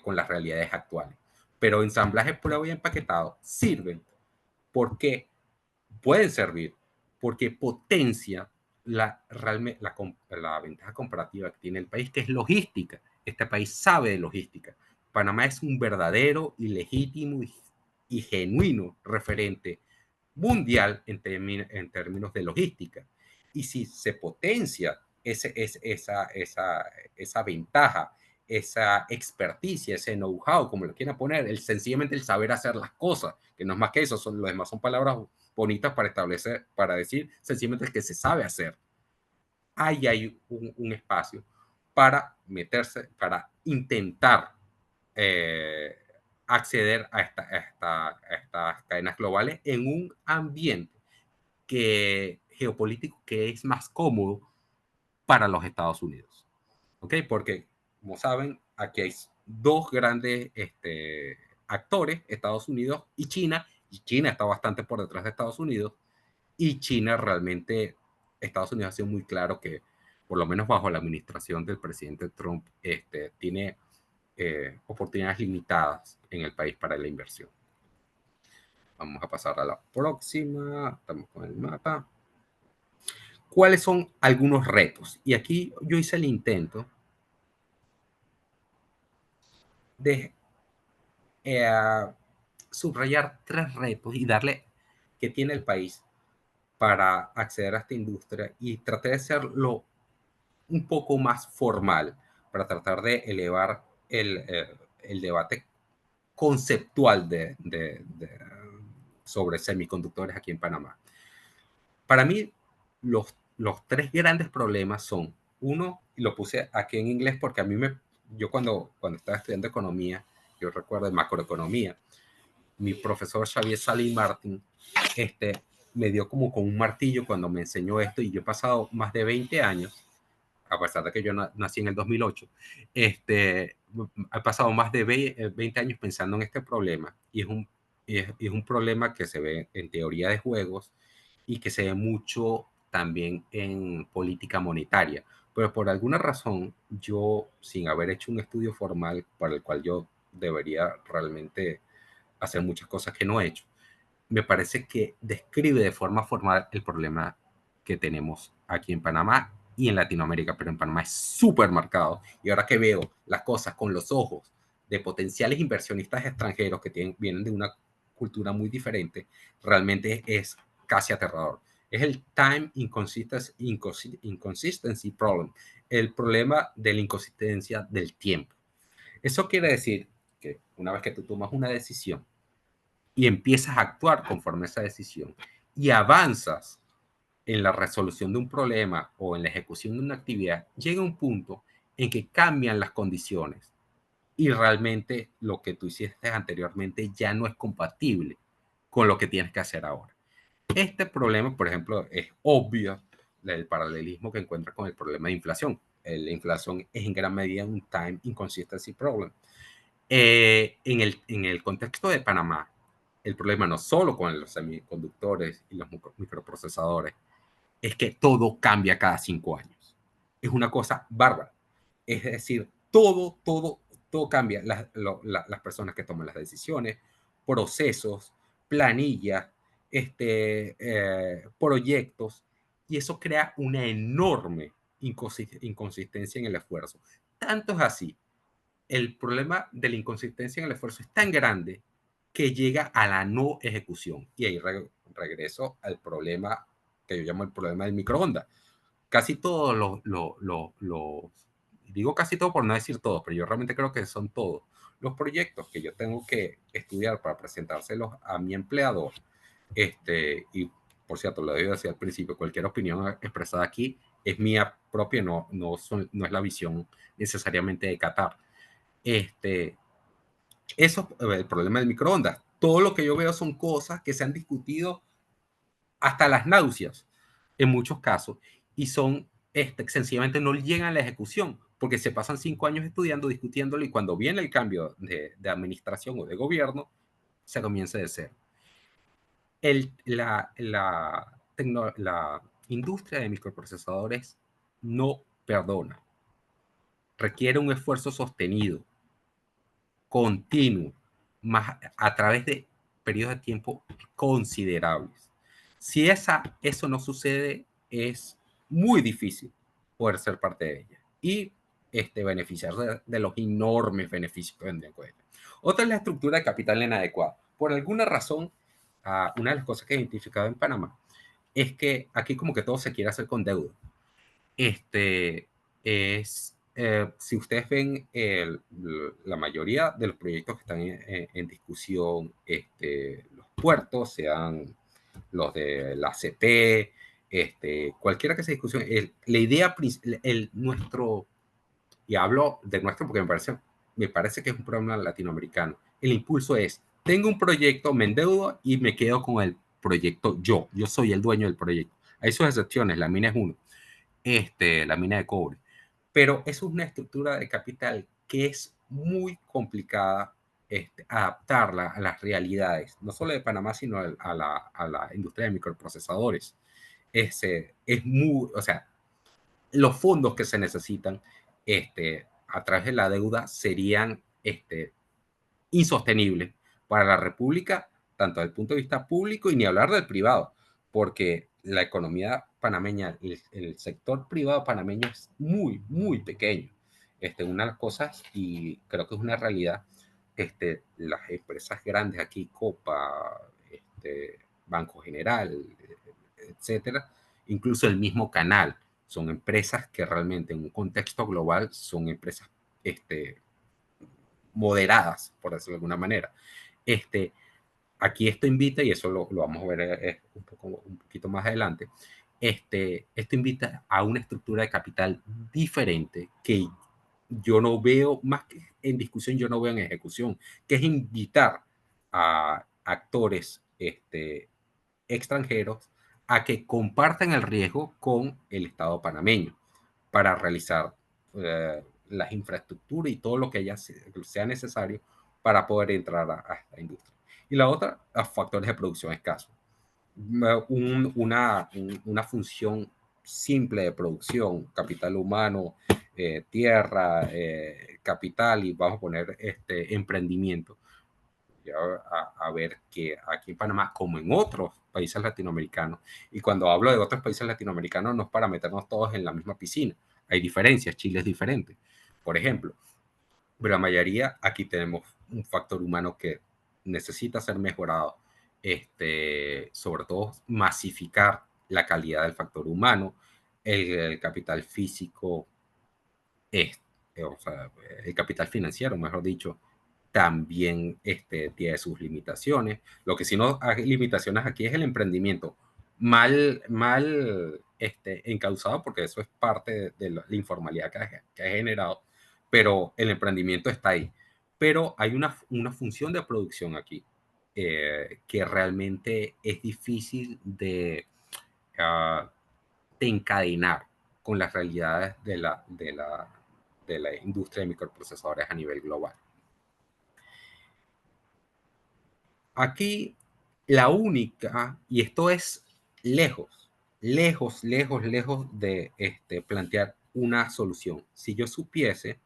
con las realidades actuales. Pero ensamblaje, prueba y empaquetado sirven porque pueden servir, porque potencia la ventaja comparativa que tiene el país, que es logística. Este país sabe de logística. Panamá es un verdadero y legítimo y genuino referente mundial en términos de logística. Y si se potencia esa ventaja, esa experticia, ese know-how, como lo quieran poner, sencillamente el saber hacer las cosas, que no es más que eso, lo demás son palabras bonitas para decir sencillamente que se sabe hacer. Ahí hay un espacio para meterse, para intentar acceder a estas cadenas globales en un ambiente geopolítico que es más cómodo para los Estados Unidos. ¿Ok? Porque, como saben, aquí hay 2 grandes actores, Estados Unidos y China China está bastante por detrás de Estados Unidos, y China realmente, Estados Unidos ha sido muy claro que, por lo menos bajo la administración del presidente Trump, tiene oportunidades limitadas en el país para la inversión. Vamos a pasar a la próxima. Estamos con el mapa. ¿Cuáles son algunos retos? Y aquí yo hice el intento de subrayar 3 retos y darle que tiene el país para acceder a esta industria, y traté de hacerlo un poco más formal para tratar de elevar el debate conceptual sobre semiconductores aquí en Panamá. Para mí, los 3 grandes problemas son, uno, y lo puse aquí en inglés porque yo cuando estaba estudiando economía, yo recuerdo de macroeconomía, mi profesor Xavier Salín Martín me dio como con un martillo cuando me enseñó esto, y yo he pasado más de 20 años, a pesar de que yo nací en el 2008, he pasado más de 20 años pensando en este problema, y es un problema que se ve en teoría de juegos y que se ve mucho también en política monetaria. Pero por alguna razón, yo, sin haber hecho un estudio formal para el cual yo debería realmente hacer muchas cosas que no he hecho, me parece que describe de forma formal el problema que tenemos aquí en Panamá y en Latinoamérica, pero en Panamá es súper marcado. Y ahora que veo las cosas con los ojos de potenciales inversionistas extranjeros que vienen de una cultura muy diferente, realmente es casi aterrador. Es el Time Inconsistency Problem, el problema de la inconsistencia del tiempo. Eso quiere decir que una vez que tú tomas una decisión y empiezas a actuar conforme a esa decisión y avanzas en la resolución de un problema o en la ejecución de una actividad, llega un punto en que cambian las condiciones y realmente lo que tú hiciste anteriormente ya no es compatible con lo que tienes que hacer ahora. Este problema, por ejemplo, es obvio el paralelismo que encuentra con el problema de inflación. La inflación es en gran medida un time inconsistency problem. En el contexto de Panamá, el problema no solo con los semiconductores y los microprocesadores, es que todo cambia cada 5 años. Es una cosa bárbara. Es decir, todo cambia. Las personas que toman las decisiones, procesos, planillas, proyectos, y eso crea una enorme inconsistencia en el esfuerzo. Tanto es así, el problema de la inconsistencia en el esfuerzo es tan grande que llega a la no ejecución. Y ahí regreso al problema que yo llamo el problema del microondas. Casi todos digo casi todo por no decir todos, pero yo realmente creo que son todos los proyectos que yo tengo que estudiar para presentárselos a mi empleador. Y por cierto, lo debo decir al principio, cualquier opinión expresada aquí es mía propia, no es la visión necesariamente de Qatar. Eso es el problema del microondas. Todo lo que yo veo son cosas que se han discutido hasta las náuseas en muchos casos y son sencillamente no llegan a la ejecución porque se pasan 5 años estudiando, discutiéndolo y cuando viene el cambio de administración o de gobierno se comienza de cero. La industria de microprocesadores no perdona, requiere un esfuerzo sostenido, continuo, más a través de periodos de tiempo considerables. Si eso no sucede, es muy difícil poder ser parte de ella y beneficiarse de los enormes beneficios que vendrían con ella. Otra es la estructura de capital inadecuada. Por alguna razón, una de las cosas que he identificado en Panamá es que aquí como que todo se quiere hacer con deuda. Si ustedes ven la mayoría de los proyectos que están en discusión, los puertos, sean los de la ACP, cualquiera que sea discusión, la idea, nuestro, y hablo de nuestro porque me parece que es un problema latinoamericano, el impulso es, tengo un proyecto, me endeudo y me quedo con el proyecto yo soy el dueño del proyecto. Hay sus excepciones, la mina es uno. La mina de cobre. Pero eso es una estructura de capital que es muy complicada adaptarla a las realidades, no solo de Panamá, sino a la industria de microprocesadores. O sea, los fondos que se necesitan a través de la deuda serían insostenibles para la República, tanto desde el punto de vista público y ni hablar del privado, porque la economía panameña, el sector privado panameño es muy, muy pequeño. Una de las cosas, y creo que es una realidad, las empresas grandes aquí, Copa, Banco General, etcétera, incluso el mismo Canal, son empresas que realmente en un contexto global son empresas moderadas, por decirlo de alguna manera. Aquí esto invita, y eso lo vamos a ver un poquito más adelante, esto invita a una estructura de capital diferente que yo no veo, más que en discusión, yo no veo en ejecución, que es invitar a actores extranjeros a que compartan el riesgo con el Estado panameño para realizar las infraestructuras y todo lo que sea necesario para poder entrar a esta industria. Y la otra, a factores de producción escasos. Una función simple de producción, capital humano, tierra, capital y vamos a poner emprendimiento. A ver que aquí en Panamá, como en otros países latinoamericanos, y cuando hablo de otros países latinoamericanos no es para meternos todos en la misma piscina, hay diferencias, Chile es diferente, por ejemplo, pero la mayoría aquí tenemos un factor humano que necesita ser mejorado, sobre todo masificar la calidad del factor humano, el capital físico o sea, el capital financiero, mejor dicho, también tiene sus limitaciones. Lo que sí no hay limitaciones aquí es el emprendimiento mal encauzado, porque eso es parte de la informalidad que ha generado, pero el emprendimiento está ahí. Pero hay una función de producción aquí que realmente es difícil uh, de encadenar con las realidades de la industria de microprocesadores a nivel global. Aquí la única, y esto es lejos, lejos de plantear una solución. Si yo supiese,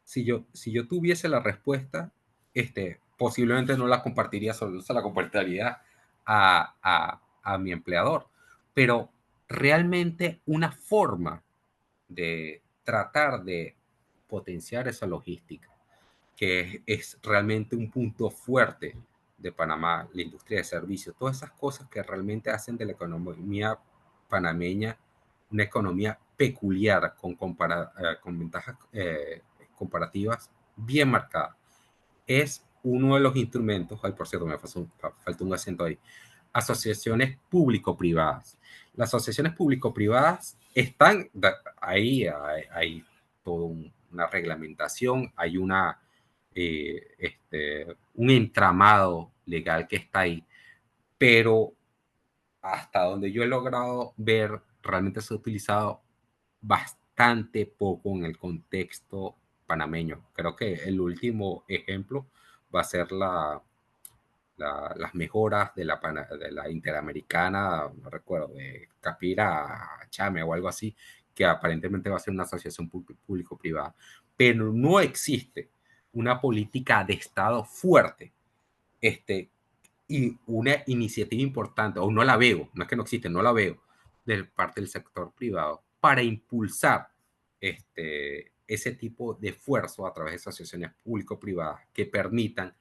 si yo tuviese la respuesta, posiblemente no la compartiría, solo se la compartiría a mi empleador. Pero realmente una forma de tratar de potenciar esa logística, que es realmente un punto fuerte de Panamá, la industria de servicios, todas esas cosas que realmente hacen de la economía panameña una economía peculiar con ventajas comparativas bien marcadas. Es uno de los instrumentos, ay, por cierto, me faltó un acento ahí, asociaciones público-privadas. Las asociaciones público-privadas están ahí, hay toda una reglamentación, hay un entramado legal que está ahí, pero hasta donde yo he logrado ver, realmente se ha utilizado bastante poco en el contexto panameño. Creo que el último ejemplo va a ser las mejoras de la Interamericana, no recuerdo, de Capira a Chame o algo así, que aparentemente va a ser una asociación público-privada. Pero no existe una política de Estado fuerte y una iniciativa importante, o no la veo, no es que no existe, no la veo, de parte del sector privado para impulsar ese tipo de esfuerzo a través de asociaciones público-privadas que permitan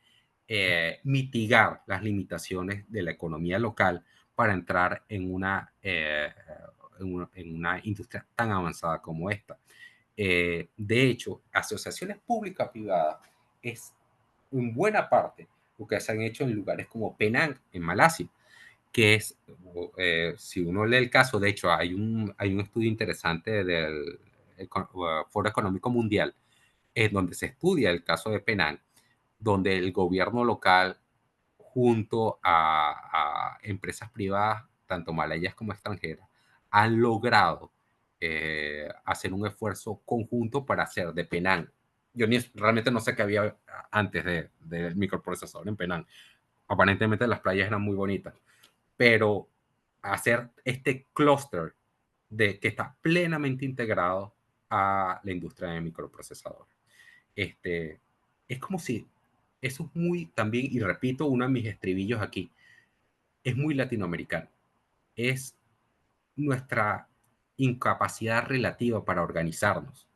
mitigar las limitaciones de la economía local para entrar en una industria tan avanzada como esta. De hecho, asociaciones públicas privadas es en buena parte lo que se han hecho en lugares como Penang, en Malasia, que es, si uno lee el caso, de hecho, hay un estudio interesante del Foro Económico Mundial, donde se estudia el caso de Penang, donde el gobierno local, junto a empresas privadas, tanto malayas como extranjeras, han logrado hacer un esfuerzo conjunto para hacer de Penang. Yo realmente no sé qué había antes del microprocesador en Penang. Aparentemente las playas eran muy bonitas, pero hacer este clúster que está plenamente integrado a la industria de microprocesadores. Es como si eso es muy también, y repito uno de mis estribillos aquí, es muy latinoamericano. Es nuestra incapacidad relativa para organizarnos.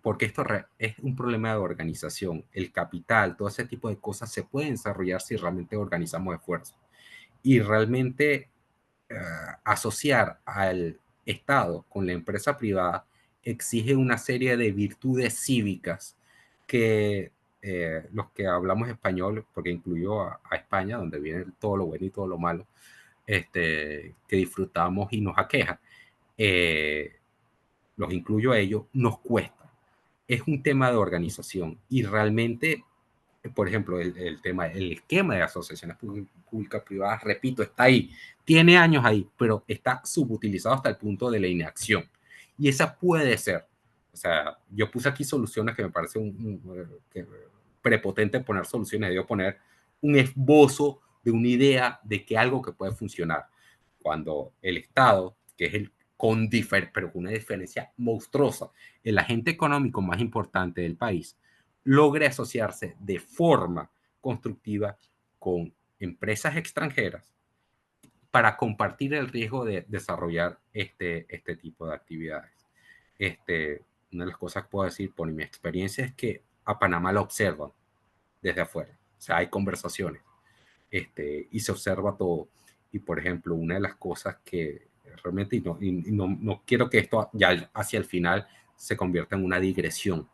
Porque esto es un problema de organización. El capital, todo ese tipo de cosas se pueden desarrollar si realmente organizamos esfuerzos. Y realmente asociar al Estado con la empresa privada exige una serie de virtudes cívicas que los que hablamos español, porque incluyó a España, donde viene todo lo bueno y todo lo malo, que disfrutamos y nos aqueja, eh, los incluyo a ellos, nos cuesta. Es un tema de organización y realmente, por ejemplo, el esquema de asociaciones públicas privadas, repito, está ahí, tiene años ahí, pero está subutilizado hasta el punto de la inacción. Y esa puede ser, o sea, yo puse aquí soluciones que me parece prepotente poner soluciones, debo poner un esbozo de una idea de que algo que puede funcionar. Cuando el Estado, que es pero con una diferencia monstruosa, el agente económico más importante del país, logre asociarse de forma constructiva con empresas extranjeras para compartir el riesgo de desarrollar este tipo de actividades. Una de las cosas que puedo decir por mi experiencia es que a Panamá lo observan desde afuera. O sea, hay conversaciones y se observa todo. Y, por ejemplo, una de las cosas que realmente, no quiero que esto ya hacia el final se convierta en una digresión,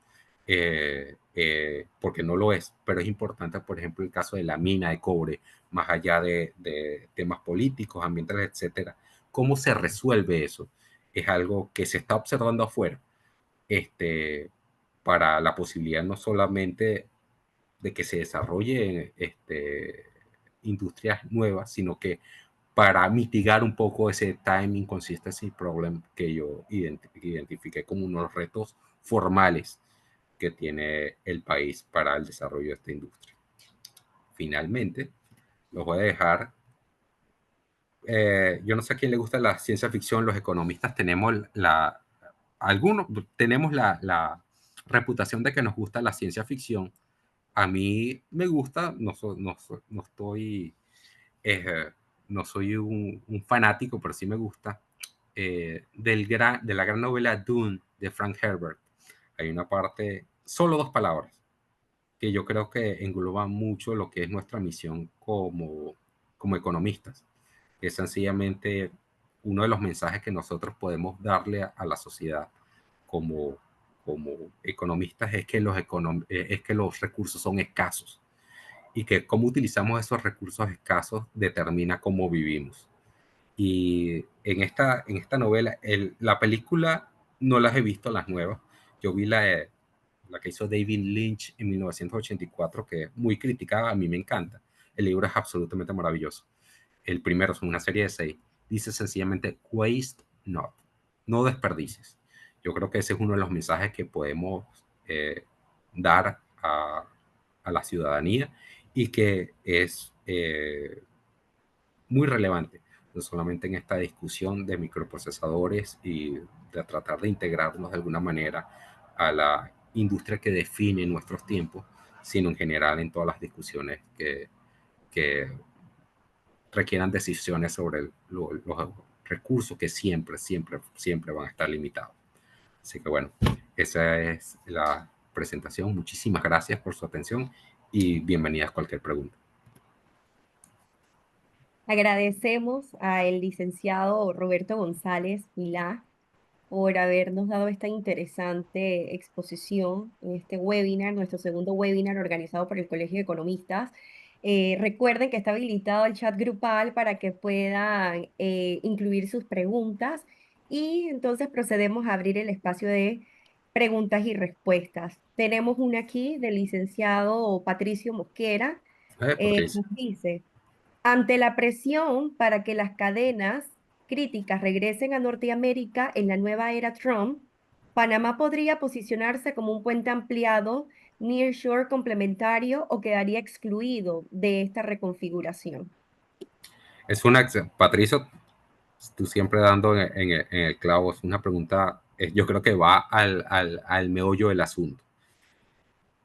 porque no lo es, pero es importante, por ejemplo, el caso de la mina de cobre, más allá de temas políticos, ambientales, etcétera. ¿Cómo se resuelve eso? Es algo que se está observando afuera, para la posibilidad no solamente de que se desarrolle industrias nuevas, sino que para mitigar un poco ese time inconsistency problem que yo identifiqué como uno de los retos formales que tiene el país para el desarrollo de esta industria. Finalmente, los voy a dejar. Yo no sé a quién le gusta la ciencia ficción, los economistas tenemos algunos tenemos la reputación de que nos gusta la ciencia ficción. A mí me gusta, no estoy, eh, no soy un fanático, pero sí me gusta, de la gran novela Dune de Frank Herbert. Hay una parte, solo 2 palabras, que yo creo que engloba mucho lo que es nuestra misión como economistas. Es sencillamente uno de los mensajes que nosotros podemos darle a la sociedad como, como economistas, es que es que los recursos son escasos y que cómo utilizamos esos recursos escasos determina cómo vivimos. Y en esta novela, la película no las he visto, las nuevas. Yo vi la que hizo David Lynch en 1984, que es muy criticada, a mí me encanta. El libro es absolutamente maravilloso. El primero es una serie de 6. Dice sencillamente, waste not, no desperdicies. Yo creo que ese es uno de los mensajes que podemos dar a la ciudadanía y que es muy relevante, no solamente en esta discusión de microprocesadores y de tratar de integrarnos de alguna manera a la industria que define nuestros tiempos, sino en general en todas las discusiones que requieran decisiones sobre los recursos que siempre van a estar limitados. Así que bueno, esa es la presentación. Muchísimas gracias por su atención y bienvenidas a cualquier pregunta. Agradecemos al licenciado Roberto González Milá por habernos dado esta interesante exposición en este webinar, nuestro segundo webinar organizado por el Colegio de Economistas. Recuerden que está habilitado el chat grupal para que puedan incluir sus preguntas y entonces procedemos a abrir el espacio de preguntas y respuestas. Tenemos una aquí del licenciado Patricio Mosquera. Patricia. Nos dice, ante la presión para que las cadenas críticas regresen a Norteamérica en la nueva era Trump, Panamá podría posicionarse como un puente ampliado, nearshore complementario o quedaría excluido de esta reconfiguración. Es una, Patricio, tú siempre dando en el clavo, es una pregunta, yo creo que va al meollo del asunto.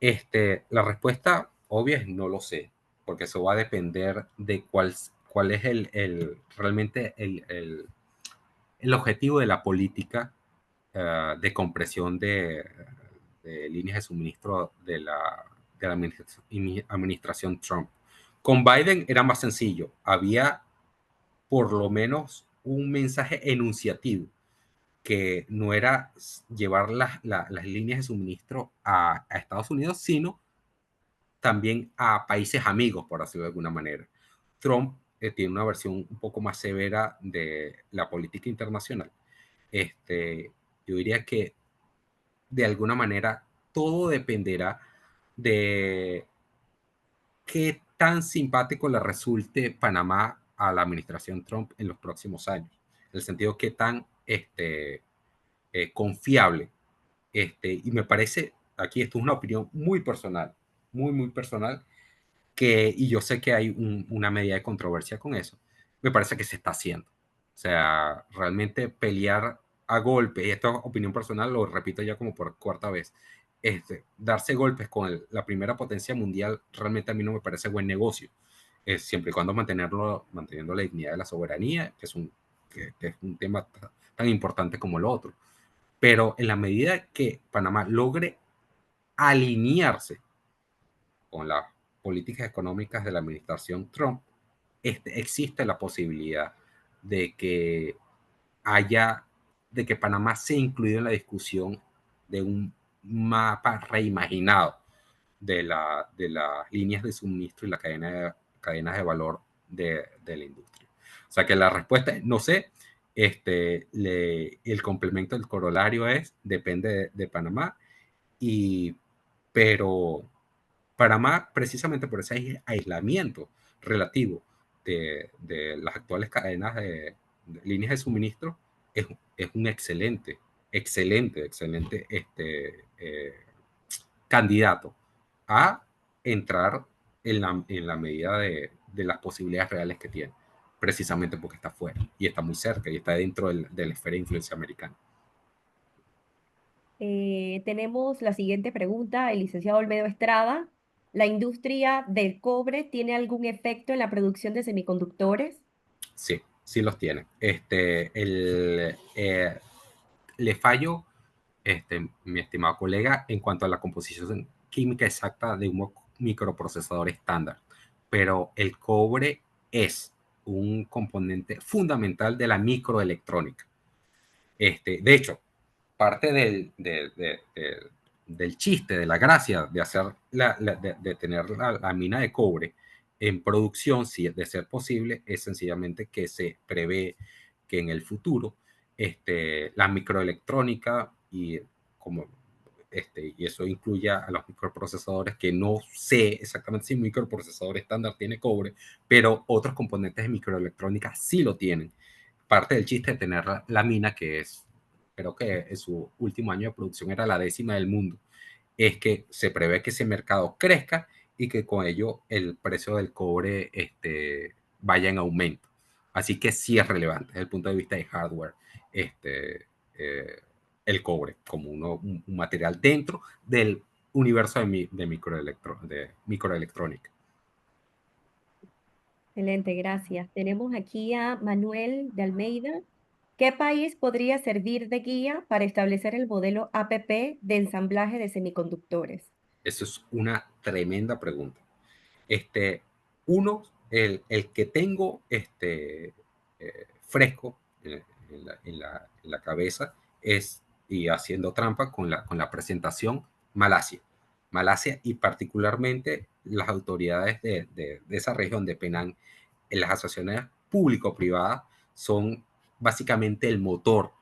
La respuesta obvia es no lo sé, porque eso va a depender de cuál es realmente el objetivo de la política de compresión de líneas de suministro de la administración Trump. Con Biden era más sencillo, había por lo menos un mensaje enunciativo, que no era llevar las líneas de suministro a Estados Unidos, sino también a países amigos, por decirlo de alguna manera. Trump tiene una versión un poco más severa de la política internacional. Yo diría que de alguna manera todo dependerá de qué tan simpático le resulte Panamá a la administración Trump en los próximos años. En el sentido qué tan confiable. Y me parece, aquí esto es una opinión muy personal, muy personal, y yo sé que hay una medida de controversia con eso, me parece que se está haciendo. O sea, realmente pelear a golpe, y esto es opinión personal, lo repito ya como por cuarta vez, darse golpes con la primera potencia mundial, realmente a mí no me parece buen negocio, siempre y cuando manteniendo la dignidad de la soberanía, que es un tema tan importante como el otro. Pero en la medida que Panamá logre alinearse con las políticas económicas de la administración Trump, existe la posibilidad de que de que Panamá sea incluido en la discusión de un mapa reimaginado de las líneas de suministro y la cadenas de valor de la industria. O sea que la respuesta es, no sé, el complemento del corolario es, depende de Panamá, pero Panamá, precisamente por ese aislamiento relativo de las actuales cadenas de líneas de suministro, es un excelente candidato a entrar en la medida de las posibilidades reales que tiene, precisamente porque está fuera y está muy cerca y está dentro de la esfera de influencia americana. Tenemos la siguiente pregunta, el licenciado Olmedo Estrada. ¿La industria del cobre tiene algún efecto en la producción de semiconductores? Sí, sí los tiene. Le fallo, mi estimado colega, en cuanto a la composición química exacta de un microprocesador estándar, pero el cobre es un componente fundamental de la microelectrónica. De hecho, parte del chiste, de la gracia de hacer de tener la mina de cobre en producción, si de ser posible, es sencillamente que se prevé que en el futuro la microelectrónica como y eso incluye a los microprocesadores, que no sé exactamente si un microprocesador estándar tiene cobre, pero otros componentes de microelectrónica sí lo tienen. Parte del chiste de tener la mina, que es, creo que en su último año de producción era la 10ª del mundo, es que se prevé que ese mercado crezca y que con ello el precio del cobre vaya en aumento. Así que sí es relevante desde el punto de vista de hardware eh, el cobre como un material dentro del universo de microelectrónica. Excelente, gracias. Tenemos aquí a Manuel de Almeida. ¿Qué país podría servir de guía para establecer el modelo APP de ensamblaje de semiconductores? Eso es una tremenda pregunta. Uno, el que tengo fresco en la cabeza es, y haciendo trampa con la presentación, Malasia. Malasia y particularmente las autoridades de esa región de Penang, en las asociaciones público-privadas, son básicamente el motor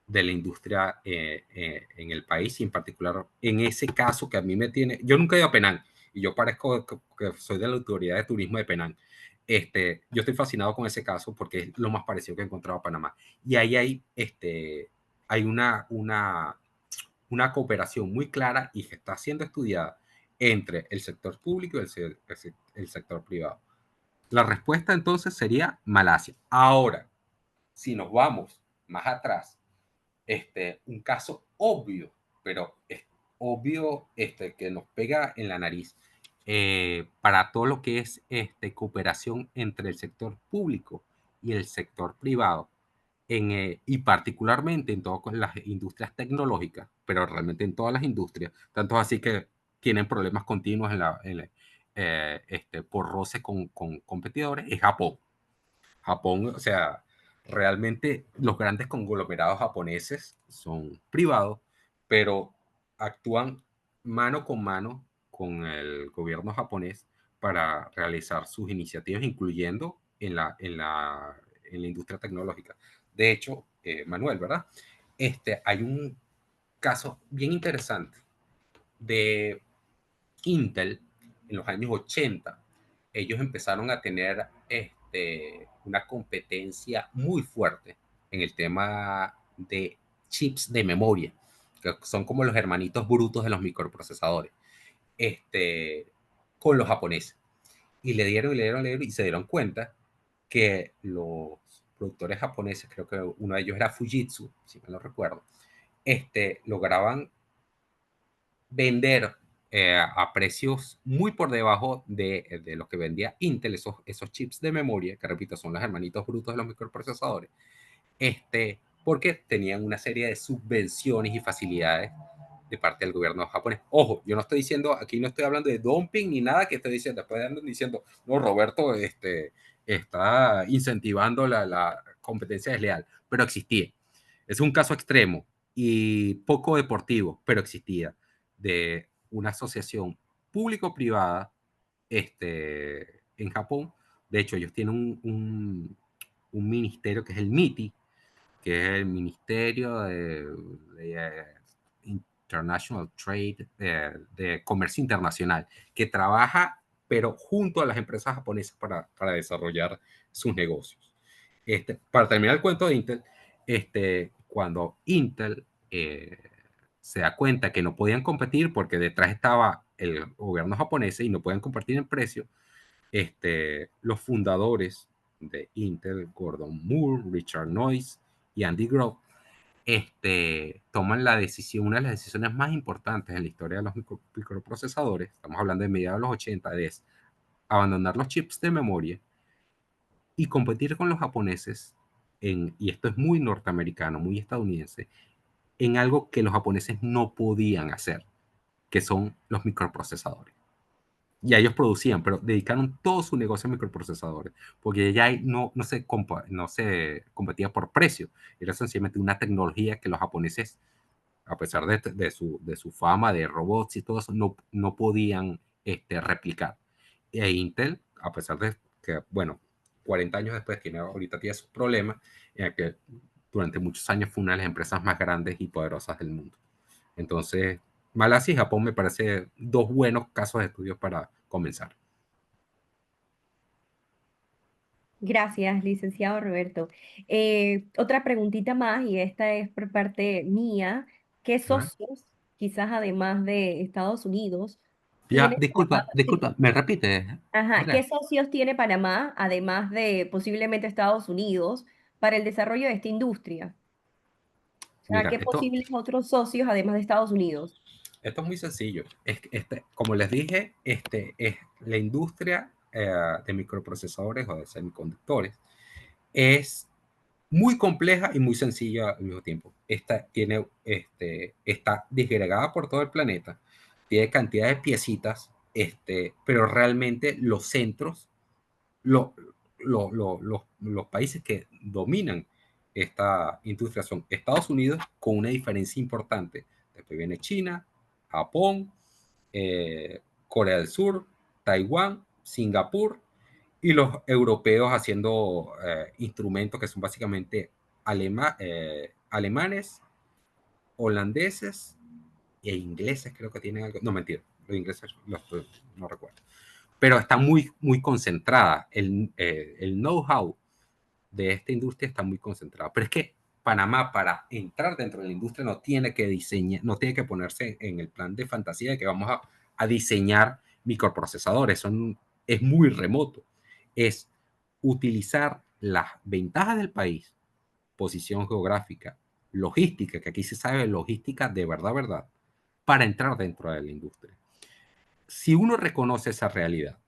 de la industria en el país, y en particular en ese caso que a mí me tiene, yo nunca he ido a Penang, y yo parezco que soy de la autoridad de turismo de Penang. Yo estoy fascinado con ese caso porque es lo más parecido que he encontrado a Panamá. Y ahí hay una cooperación muy clara y que está siendo estudiada entre el sector público y el sector privado. La respuesta entonces sería Malasia. Ahora, si nos vamos más atrás, un caso obvio, pero es obvio que nos pega en la nariz para todo lo que es cooperación entre el sector público y el sector privado, y particularmente en todas las industrias tecnológicas, pero realmente en todas las industrias, tanto así que tienen problemas continuos por roce con competidores, es Japón. Japón, o sea, realmente los grandes conglomerados japoneses son privados, pero actúan mano con mano con el gobierno japonés para realizar sus iniciativas, incluyendo en la industria tecnológica. De hecho, Manuel, ¿verdad? Hay un caso bien interesante de Intel en los años 80. Ellos empezaron a tener una competencia muy fuerte en el tema de chips de memoria, que son como los hermanitos brutos de los microprocesadores, con los japoneses. Y le dieron y se dieron cuenta que los productores japoneses, creo que uno de ellos era Fujitsu, si me lo recuerdo, lograban vender a precios muy por debajo de lo que vendía Intel, esos chips de memoria, que repito, son los hermanitos brutos de los microprocesadores, porque tenían una serie de subvenciones y facilidades de parte del gobierno japonés. Ojo, yo no estoy diciendo, aquí no estoy hablando de dumping ni nada que estoy diciendo, después andan diciendo, no, Roberto está incentivando la competencia desleal, pero existía. Es un caso extremo, y poco deportivo, pero existía, de una asociación público-privada en Japón. De hecho, ellos tienen un ministerio que es el MITI, que es el Ministerio de International Trade, de Comercio Internacional, que trabaja, pero junto a las empresas japonesas para desarrollar sus negocios. Para terminar el cuento de Intel, cuando Intel se da cuenta que no podían competir porque detrás estaba el gobierno japonés y no podían competir en precio, los fundadores de Intel, Gordon Moore, Richard Noyce y Andy Grove, toman la decisión, una de las decisiones más importantes en la historia de los microprocesadores, estamos hablando de mediados de los 80, es abandonar los chips de memoria y competir con los japoneses, y esto es muy norteamericano, muy estadounidense, en algo que los japoneses no podían hacer, que son los microprocesadores. Ya ellos producían, pero dedicaron todo su negocio a microprocesadores, porque ya no se competía por precio, era sencillamente una tecnología que los japoneses, a pesar de su fama de robots y todo eso, no podían replicar. E Intel, a pesar de que, bueno, 40 años después, ahorita tiene sus problemas, que durante muchos años fue una de las empresas más grandes y poderosas del mundo. Entonces, Malasia y Japón me parece dos buenos casos de estudios para comenzar. Gracias, licenciado Roberto. Otra preguntita más, y esta es por parte mía. ¿Qué ¿Ah? socios, quizás además de Estados Unidos, Ya, tiene Panamá? Sí. disculpa, ¿me repites, Ajá, ¿qué Andrea? socios tiene Panamá, además de posiblemente Estados Unidos, para el desarrollo de esta industria? O sea, Mira, ¿qué posibles otros socios, además de Estados Unidos? esto es muy sencillo. Como les dije, es la industria de microprocesadores o de semiconductores es muy compleja y muy sencilla al mismo tiempo. Está disgregada por todo el planeta, tiene cantidad de piecitas, pero realmente los centros, lo- los países que dominan esta industria son Estados Unidos, con una diferencia importante. Después viene China, Japón, Corea del Sur, Taiwán, Singapur, y los europeos haciendo instrumentos que son básicamente alemanes, holandeses e ingleses, creo que tienen algo. No, mentira, los ingleses no recuerdo. Pero está muy concentrada. El know-how de esta industria está muy concentrado. Pero es que Panamá, para entrar dentro de la industria, no tiene que diseñar, no tiene que ponerse en el plan de fantasía de que vamos a diseñar microprocesadores. Es muy remoto. Es utilizar las ventajas del país, posición geográfica, logística, que aquí se sabe logística de verdad, para entrar dentro de la industria. Si uno reconoce esa realidad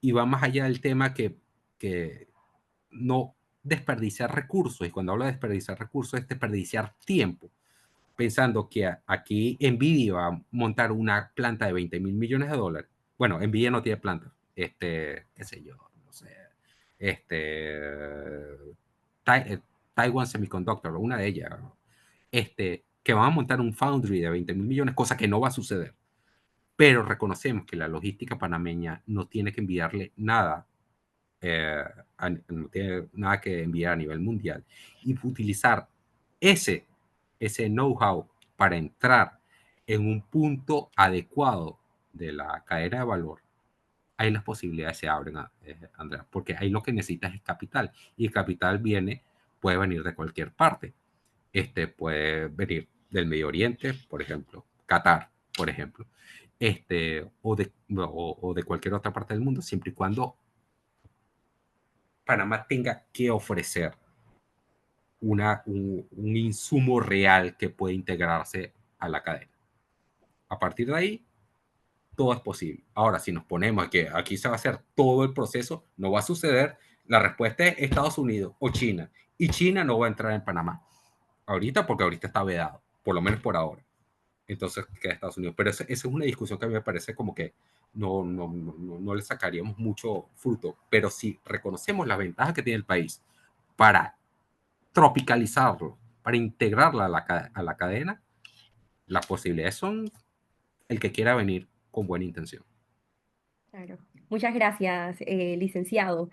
y va más allá del tema que no desperdiciar recursos, y cuando hablo de desperdiciar recursos es desperdiciar tiempo, pensando que aquí Nvidia va a montar una planta de 20.000 millones de dólares. Bueno, Nvidia no tiene planta, qué sé yo, no sé, Taiwan Semiconductor, una de ellas, que van a montar un foundry de 20.000 millones, cosa que no va a suceder. Pero reconocemos que la logística panameña no tiene que enviarle nada, no tiene nada que enviar a nivel mundial, y utilizar ese, ese know-how para entrar en un punto adecuado de la cadena de valor, ahí las posibilidades se abren, Andrea, porque ahí lo que necesitas es capital, y el capital puede venir de cualquier parte. Puede venir del Medio Oriente, por ejemplo, Qatar, por ejemplo, o de cualquier otra parte del mundo, siempre y cuando Panamá tenga que ofrecer un insumo real que puede integrarse a la cadena. A partir de ahí, todo es posible. Ahora, si nos ponemos a que aquí se va a hacer todo el proceso, no va a suceder. La respuesta es Estados Unidos o China. Y China no va a entrar en Panamá ahorita, porque ahorita está vedado, por lo menos por ahora. Entonces queda Estados Unidos. Pero esa es una discusión que a mí me parece como que no le sacaríamos mucho fruto. Pero si reconocemos las ventajas que tiene el país para tropicalizarlo para integrarla a la cadena, las posibilidades son el que quiera venir con buena intención. Claro. Muchas gracias, licenciado.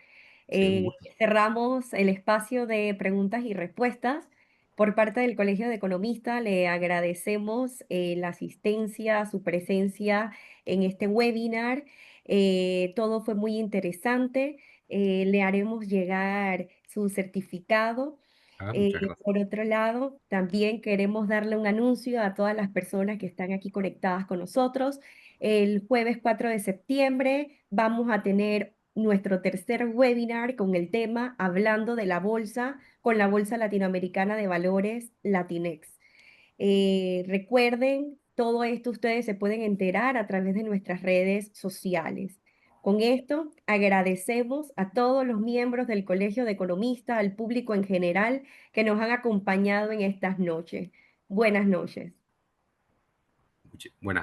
Sí, un gusto. Cerramos el espacio de preguntas y respuestas. Por parte del Colegio de Economistas, le agradecemos la asistencia, su presencia en este webinar. Todo fue muy interesante. Le haremos llegar su certificado. Muchas gracias. Por otro lado, también queremos darle un anuncio a todas las personas que están aquí conectadas con nosotros. El jueves 4 de septiembre vamos a tener nuestro tercer webinar con el tema Hablando de la Bolsa con la Bolsa Latinoamericana de Valores Latinex. Recuerden, todo esto ustedes se pueden enterar a través de nuestras redes sociales. Con esto, agradecemos a todos los miembros del Colegio de Economistas, al público en general que nos han acompañado en estas noches. Buenas noches. Buenas